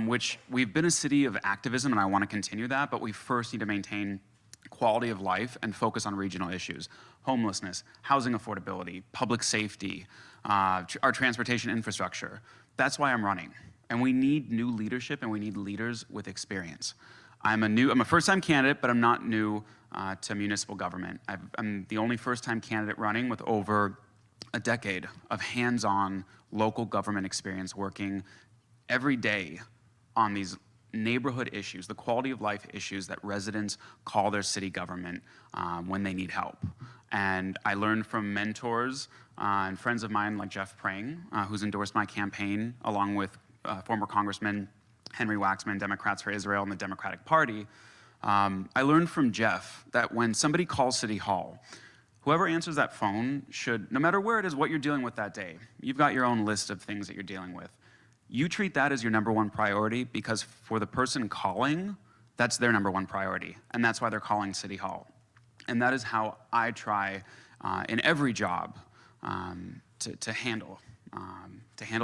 which we've been a city of activism, and I want to continue that, but we first need to maintain quality of life and focus on regional issues. Homelessness, housing affordability, public safety, our transportation infrastructure. That's why I'm running. And we need new leadership, and we need leaders with experience. I'm a first-time candidate, but I'm not new to municipal government. I'm the only first-time candidate running with over a decade of hands-on local government experience, working every day on these neighborhood issues, the quality of life issues that residents call their city government when they need help. And I learned from mentors and friends of mine like Jeff Prang, who's endorsed my campaign, along with former Congressman Henry Waxman, Democrats for Israel and the Democratic Party. I learned from Jeff that when somebody calls City Hall, whoever answers that phone should, no matter where it is, what you're dealing with that day, you've got your own list of things that you're dealing with. You treat that as your #1 priority, because for the person calling, that's their #1 priority, and that's why they're calling City Hall. And that is how I try in every job to handle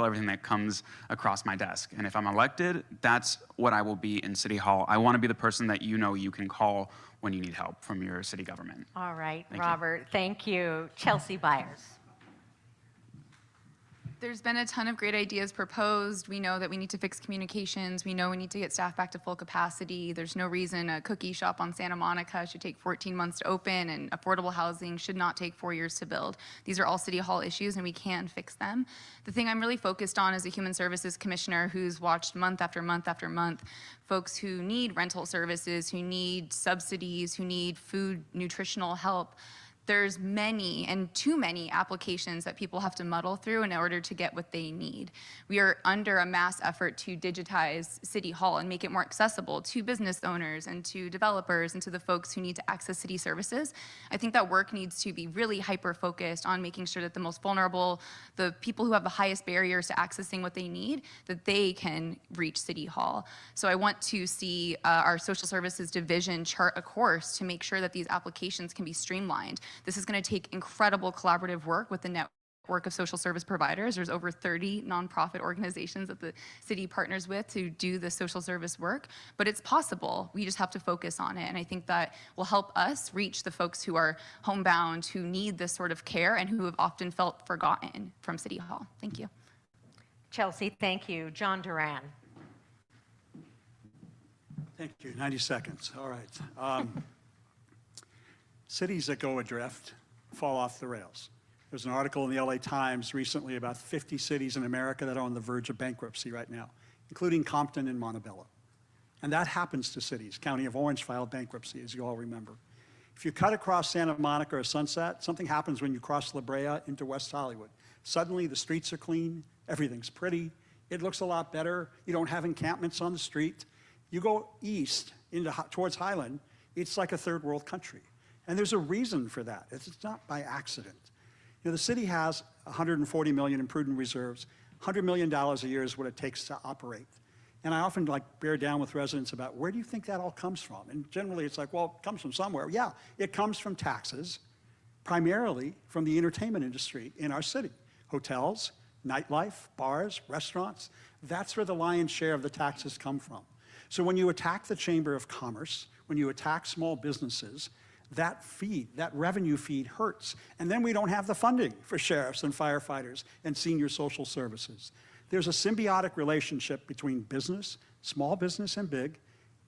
everything that comes across my desk. And if I'm elected, that's what I will be in City Hall. I want to be the person that you know you can call when you need help from your city government. All right, Thank Robert, you. thank you. Chelsea Byers. There's been a ton of great ideas proposed. We know that we need to fix communications. We know we need to get staff back to full capacity. There's no reason a cookie shop on Santa Monica should take 14 months to open, and affordable housing should not take 4 years to build. These are all City Hall issues, and we can fix them. The thing I'm really focused on as a Human Services Commissioner who's watched month after month after month folks who need rental services, who need subsidies, who need food, nutritional help. There's many and too many applications that people have to muddle through in order to get what they need. We are under a mass effort to digitize City Hall and make it more accessible to business owners and to developers and to the folks who need to access city services. I think that work needs to be really hyper-focused on making sure that the most vulnerable, the people who have the highest barriers to accessing what they need, that they can reach City Hall. So I want to see our social services division chart a course to make sure that these applications can be streamlined. This is going to take incredible collaborative work with the network of social service providers. There's over 30 nonprofit organizations that the city partners with to do the social service work, but it's possible. We just have to focus on it, and I think that will help us reach the folks who are homebound, who need this sort of care, and who have often felt forgotten from City Hall. Thank you. Chelsea, thank you. John Duran. Thank you. 90 seconds. All right. Cities that go adrift fall off the rails. There's an article in the LA Times recently about 50 cities in America that are on the verge of bankruptcy right now, including Compton and Montebello. And that happens to cities. County of Orange filed bankruptcy, as you all remember. If you cut across Santa Monica or Sunset, something happens when you cross La Brea into West Hollywood. Suddenly the streets are clean, everything's pretty, it looks a lot better, you don't have encampments on the street. You go east towards Highland, it's like a third world country. And there's a reason for that. It's not by accident. You know, the city has $140 million in prudent reserves. $100 million a year is what it takes to operate. And I often bear down with residents about where do you think that all comes from? And generally it's like, well, it comes from somewhere. Yeah, it comes from taxes, primarily from the entertainment industry in our city. Hotels, nightlife, bars, restaurants, that's where the lion's share of the taxes come from. So when you attack the Chamber of Commerce, when you attack small businesses, that revenue feed hurts. And then we don't have the funding for sheriffs and firefighters and senior social services. There's a symbiotic relationship between business, small business and big,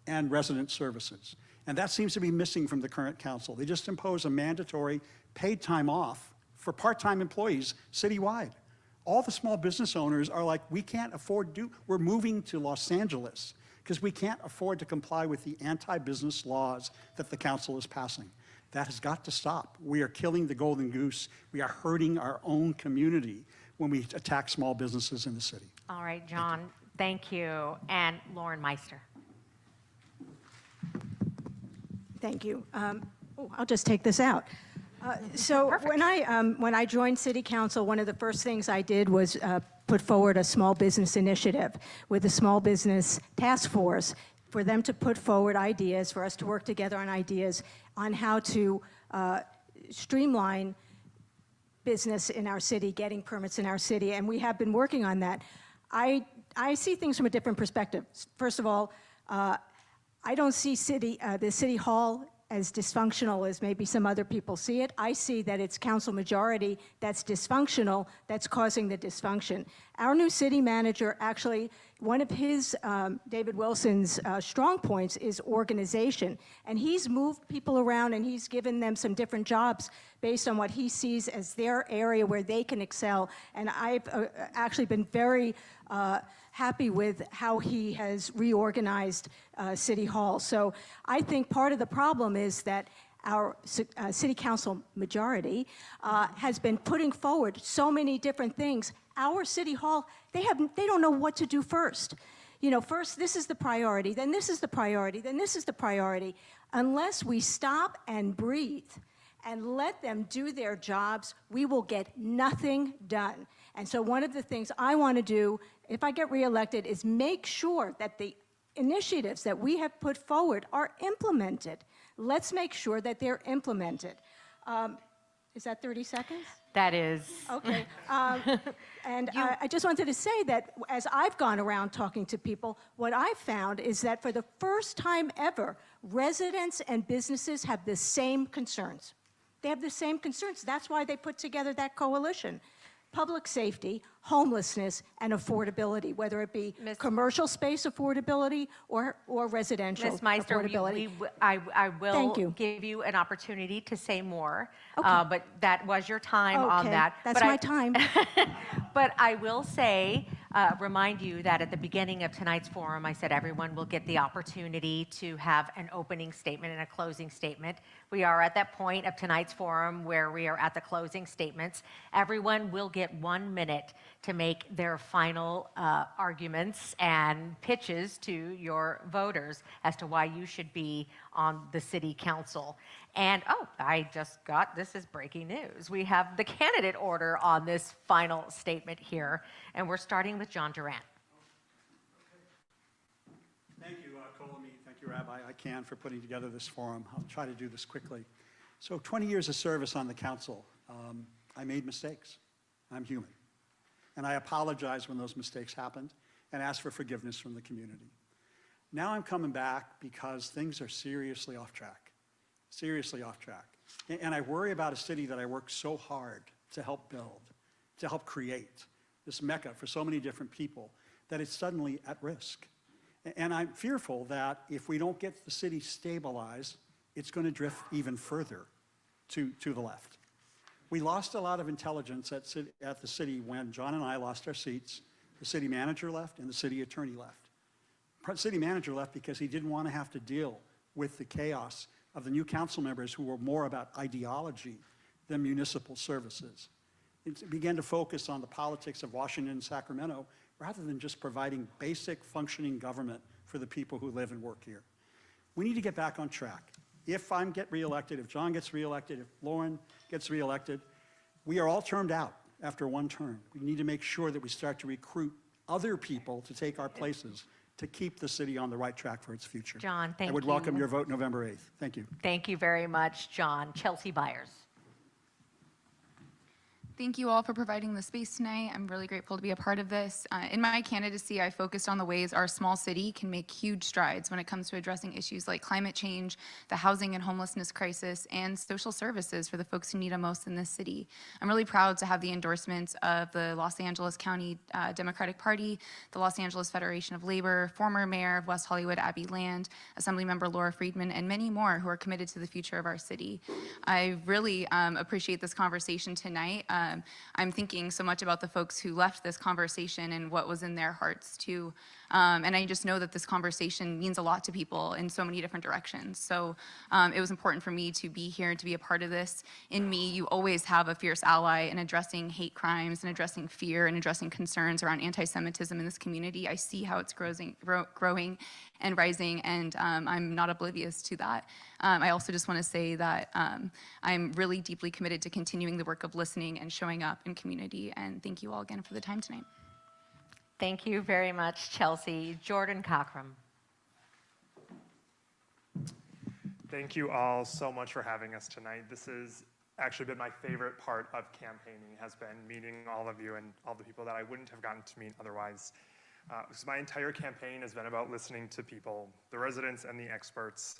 and resident services. And that seems to be missing from the current council. They just impose a mandatory paid time off for part-time employees citywide. All the small business owners are like, we can't afford we're moving to Los Angeles because we can't afford to comply with the anti-business laws that the council is passing. That has got to stop. We are killing the golden goose. We are hurting our own community when we attack small businesses in the city. All right, John, thank you. And Lauren Meister. Thank you. I'll just take this out. So when I joined City Council, one of the first things I did was put forward a small business initiative with the Small Business Task Force for them to put forward ideas, for us to work together on ideas on how to streamline business in our city, getting permits in our city, and we have been working on that. I see things from a different perspective. First of all, I don't see the City Hall as dysfunctional as maybe some other people see it. I see that it's council majority that's dysfunctional, that's causing the dysfunction. Our new city manager, actually, one of his, David Wilson's strong points is organization. And he's moved people around and he's given them some different jobs based on what he sees as their area where they can excel. And I've actually been very happy with how he has reorganized City Hall. So I think part of the problem is that our City Council majority has been putting forward so many different things. Our City Hall, they don't know what to do first. You know, first this is the priority, then this is the priority, then this is the priority. Unless we stop and breathe and let them do their jobs, we will get nothing done. And so one of the things I want to do, if I get reelected, is make sure that the initiatives that we have put forward are implemented. Let's make sure that they're implemented. Is that 30 seconds? That is. Okay. I just wanted to say that as I've gone around talking to people, what I've found is that for the first time ever, residents and businesses have the same concerns. They have the same concerns. That's why they put together that coalition. Public safety, homelessness, and affordability, whether it be commercial space affordability or residential Ms. Meister, affordability. I will Thank you. give you an opportunity to say more, Okay. but that was your time on that. That's my time. But I will say, remind you that at the beginning of tonight's forum, I said everyone will get the opportunity to have an opening statement and a closing statement. We are at that point of tonight's forum where we are at the closing statements. Everyone will get 1 minute to make their final arguments and pitches to your voters as to why you should be on the city council. And, I just got, this is breaking news. We have the candidate order on this final statement here, and we're starting with John Durant. Thank you, Colamy. Thank you, Rabbi Ican, for putting together this forum. I'll try to do this quickly. So 20 years of service on the council. I made mistakes. I'm human. And I apologize when those mistakes happened and ask for forgiveness from the community. Now I'm coming back because things are seriously off track. Seriously off track. And I worry about a city that I worked so hard to help build, to help create, this mecca for so many different people, that it's suddenly at risk. And I'm fearful that if we don't get the city stabilized, it's going to drift even further to the left. We lost a lot of intelligence at the city when John and I lost our seats. The city manager left and the city attorney left. The city manager left because he didn't want to have to deal with the chaos of the new council members who were more about ideology than municipal services. It began to focus on the politics of Washington and Sacramento rather than just providing basic functioning government for the people who live and work here. We need to get back on track. If I get reelected, if John gets reelected, if Lauren gets reelected, we are all termed out. after one term. We need to make sure that we start to recruit other people to take our places to keep the city on the right track for its future. John, thank you. I would welcome your vote November 8th. Thank you. Thank you very much, John. Chelsea Byers. Thank you all for providing the space tonight. I'm really grateful to be a part of this. In my candidacy, I focused on the ways our small city can make huge strides when it comes to addressing issues like climate change, the housing and homelessness crisis, and social services for the folks who need them most in this city. I'm really proud to have the endorsements of the Los Angeles County Democratic Party, the Los Angeles Federation of Labor, former Mayor of West Hollywood, Abby Land, Assemblymember Laura Friedman, and many more who are committed to the future of our city. I really appreciate this conversation tonight. I'm thinking so much about the folks who left this conversation and what was in their hearts too. And I just know that this conversation means a lot to people in so many different directions. So it was important for me to be here and to be a part of this. In me, you always have a fierce ally in addressing hate crimes and addressing fear and addressing concerns around anti-Semitism in this community. I see how it's growing and rising, and I'm not oblivious to that. I also just want to say that I'm really deeply committed to continuing the work of listening and showing up in community, and thank you all again for the time tonight. Thank you very much, Chelsea. Jordan Cockrum. Thank you all so much for having us tonight. This has actually been my favorite part of campaigning, has been meeting all of you and all the people that I wouldn't have gotten to meet otherwise. Because my entire campaign has been about listening to people, the residents and the experts.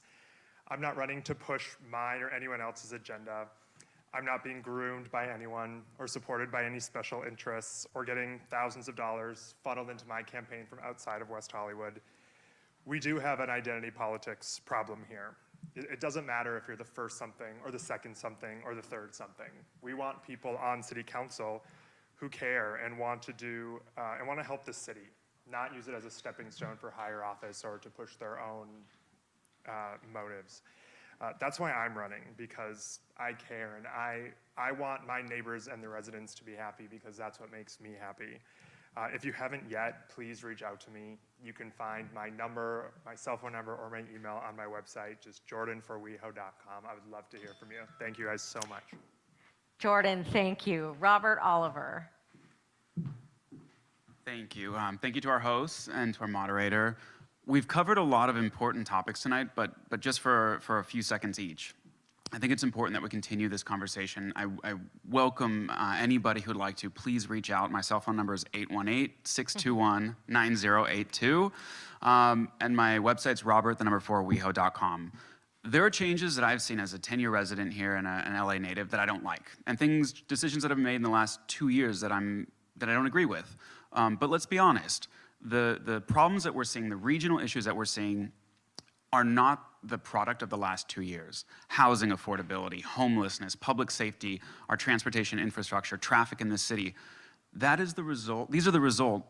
I'm not running to push mine or anyone else's agenda. I'm not being groomed by anyone or supported by any special interests or getting thousands of dollars funneled into my campaign from outside of West Hollywood. We do have an identity politics problem here. It doesn't matter if you're the first something or the second something or the third something. We want people on city council who care and want to do and want to help the city, not use it as a stepping stone for higher office or to push their own motives. That's why I'm running, because I care and I want my neighbors and the residents to be happy, because that's what makes me happy. If you haven't yet, please reach out to me. You can find my number, my cell phone number, or my email on my website, just jordanforweho.com. I would love to hear from you. Thank you guys so much. Jordan, thank you. Robert Oliver. Thank you. Thank you to our hosts and to our moderator. We've covered a lot of important topics tonight, but just for a few seconds each. I think it's important that we continue this conversation. I welcome anybody who'd like to. Please reach out. My cell phone number is 818-621-9082. And my website's robert4weho.com. There are changes that I've seen as a 10-year resident here and an LA native that I don't like, and decisions that I've made in the last 2 years that I don't agree with. But let's be honest. The problems that we're seeing, the regional issues that we're seeing, are not the product of the last 2 years. Housing affordability, homelessness, public safety, our transportation infrastructure, traffic in the city. That is the result. These are the results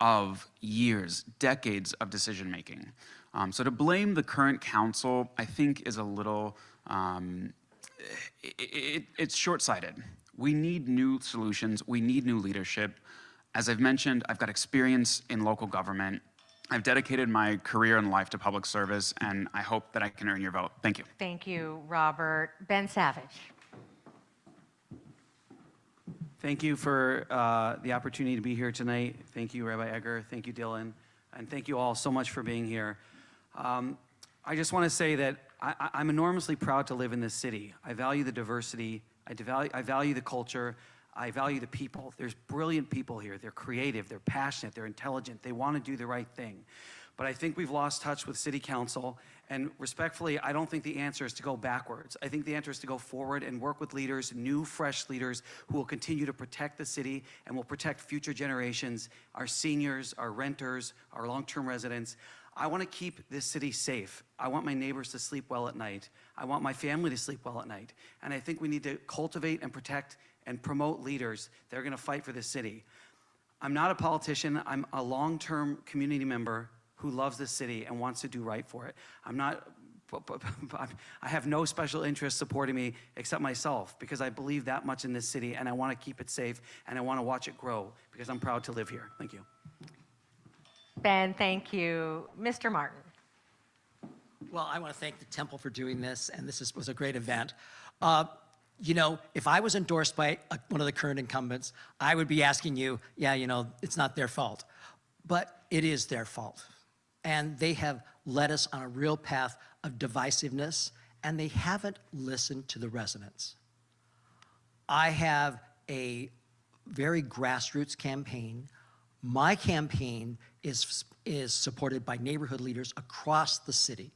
of years, decades of decision making. So to blame the current council, I think, is a little, it's short-sighted. We need new solutions. We need new leadership. As I've mentioned, I've got experience in local government. I've dedicated my career and life to public service, and I hope that I can earn your vote. Thank you. Thank you, Robert. Ben Savage. Thank you for the opportunity to be here tonight. Thank you, Rabbi Egger. Thank you, Dylan. And thank you all so much for being here. I just want to say that I'm enormously proud to live in this city. I value the diversity. I value the culture. I value the people. There's brilliant people here. They're creative, they're passionate, they're intelligent, they want to do the right thing. But I think we've lost touch with city council, and respectfully, I don't think the answer is to go backwards. I think the answer is to go forward and work with leaders, new, fresh leaders who will continue to protect the city and will protect future generations, our seniors, our renters, our long-term residents. I want to keep this city safe. I want my neighbors to sleep well at night. I want my family to sleep well at night. And I think we need to cultivate and protect and promote leaders that are going to fight for this city. I'm not a politician. I'm a long-term community member who loves this city and wants to do right for it. I have no special interest supporting me except myself, because I believe that much in this city and I want to keep it safe and I want to watch it grow because I'm proud to live here. Thank you. Ben, thank you. Mr. Martin. Well, I want to thank the Temple for doing this, and this was a great event. You know, if I was endorsed by one of the current incumbents, I would be asking you, yeah, you know, it's not their fault. But it is their fault. And they have led us on a real path of divisiveness, and they haven't listened to the residents. I have a very grassroots campaign. My campaign is supported by neighborhood leaders across the city.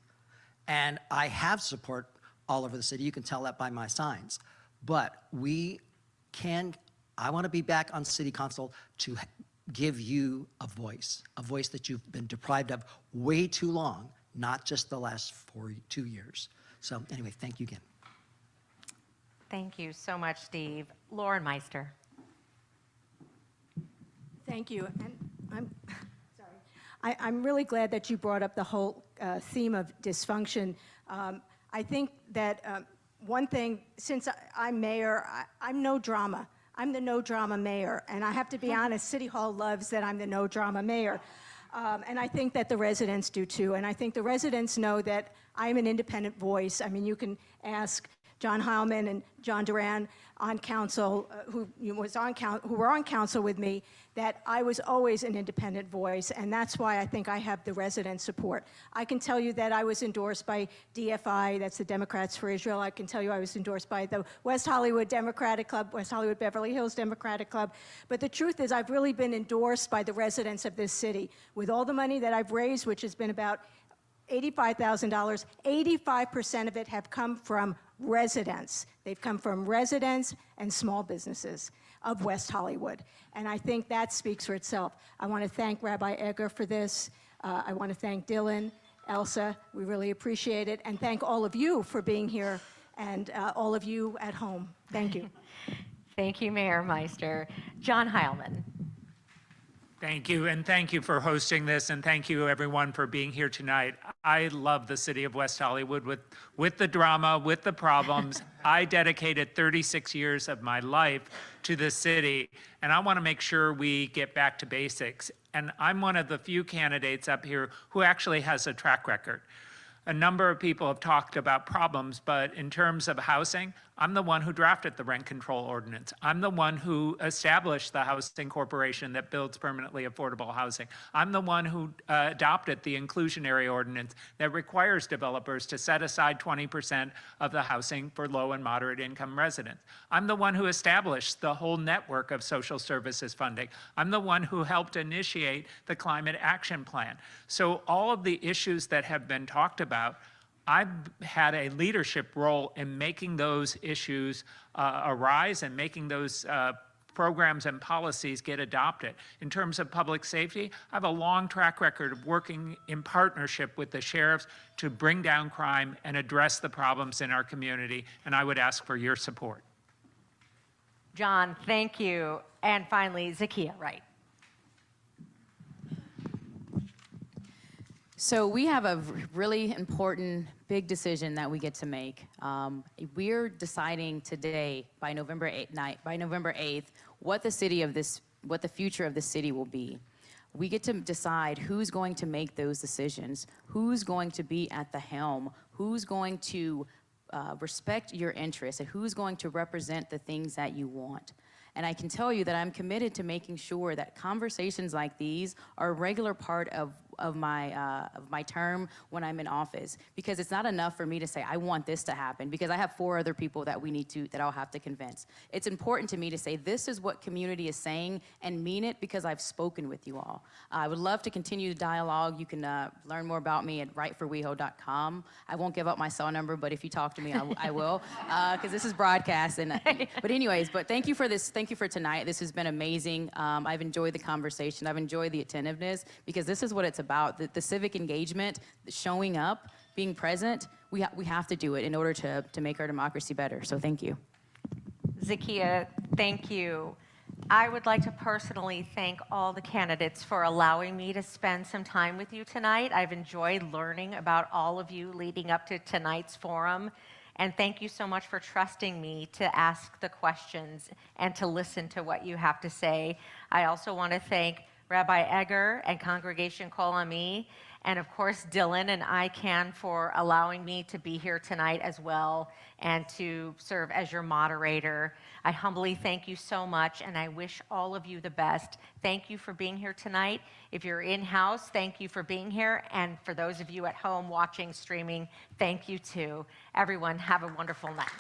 And I have support all over the city. You can tell that by my signs. But I want to be back on city council to give you a voice that you've been deprived of way too long, not just the last 2 years. So anyway, thank you again. Thank you so much, Steve. Lauren Meister. Thank you. And I'm really glad that you brought up the whole theme of dysfunction. I think that one thing, since I'm mayor, I'm no drama. I'm the no drama mayor. And I have to be honest, City Hall loves that I'm the no drama mayor. And I think that the residents do too. And I think the residents know that I'm an independent voice. I mean, you can ask John Heilman and John Duran on council, who were on council with me, that I was always an independent voice, and that's why I think I have the resident support. I can tell you that I was endorsed by DFI, that's the Democrats for Israel. I can tell you I was endorsed by the West Hollywood Democratic Club, West Hollywood Beverly Hills Democratic Club. But the truth is I've really been endorsed by the residents of this city. With all the money that I've raised, which has been about $85,000, 85% of it have come from residents. They've come from residents and small businesses of West Hollywood. And I think that speaks for itself. I want to thank Rabbi Egger for this. I want to thank Dylan, Elsa, we really appreciate it. And thank all of you for being here and all of you at home. Thank you. Thank you, Mayor Meister. John Heilman. Thank you, and thank you for hosting this, and thank you everyone for being here tonight. I love the city of West Hollywood with the drama, with the problems. I dedicated 36 years of my life to this city, and I want to make sure we get back to basics. And I'm one of the few candidates up here who actually has a track record. A number of people have talked about problems, but in terms of housing, I'm the one who drafted the rent control ordinance. I'm the one who established the housing corporation that builds permanently affordable housing. I'm the one who adopted the inclusionary ordinance that requires developers to set aside 20% of the housing for low and moderate income residents. I'm the one who established the whole network of social services funding. I'm the one who helped initiate the climate action plan. So all of the issues that have been talked about, I've had a leadership role in making those issues arise and making those programs and policies get adopted. In terms of public safety, I have a long track record of working in partnership with the sheriffs to bring down crime and address the problems in our community, and I would ask for your support. John, thank you. And finally, Zakiya Wright. So we have a really important, big decision that we get to make. We're deciding today, by November 8th, what the future of the city will be. We get to decide who's going to make those decisions, who's going to be at the helm, who's going to respect your interests, and who's going to represent the things that you want. And I can tell you that I'm committed to making sure that conversations like these are a regular part of my term when I'm in office, because it's not enough for me to say I want this to happen, because I have 4 other people that I'll have to convince. It's important to me to say this is what community is saying and mean it, because I've spoken with you all. I would love to continue the dialogue. You can learn more about me at writeforweho.com. I won't give up my cell number, but if you talk to me, I will, because this is broadcast. But anyways, thank you for this. Thank you for tonight. This has been amazing. I've enjoyed the conversation. I've enjoyed the attentiveness, because this is what it's about. The civic engagement, showing up, being present. We have to do it in order to make our democracy better. So thank you. Zakiya, thank you. I would like to personally thank all the candidates for allowing me to spend some time with you tonight. I've enjoyed learning about all of you leading up to tonight's forum. And thank you so much for trusting me to ask the questions and to listen to what you have to say. I also want to thank Rabbi Egger and Congregation Kol Ami, and of course Dylan and ICANN for allowing me to be here tonight as well and to serve as your moderator. I humbly thank you so much, and I wish all of you the best. Thank you for being here tonight. If you're in-house, thank you for being here, and for those of you at home watching, streaming, thank you too. Everyone, have a wonderful night.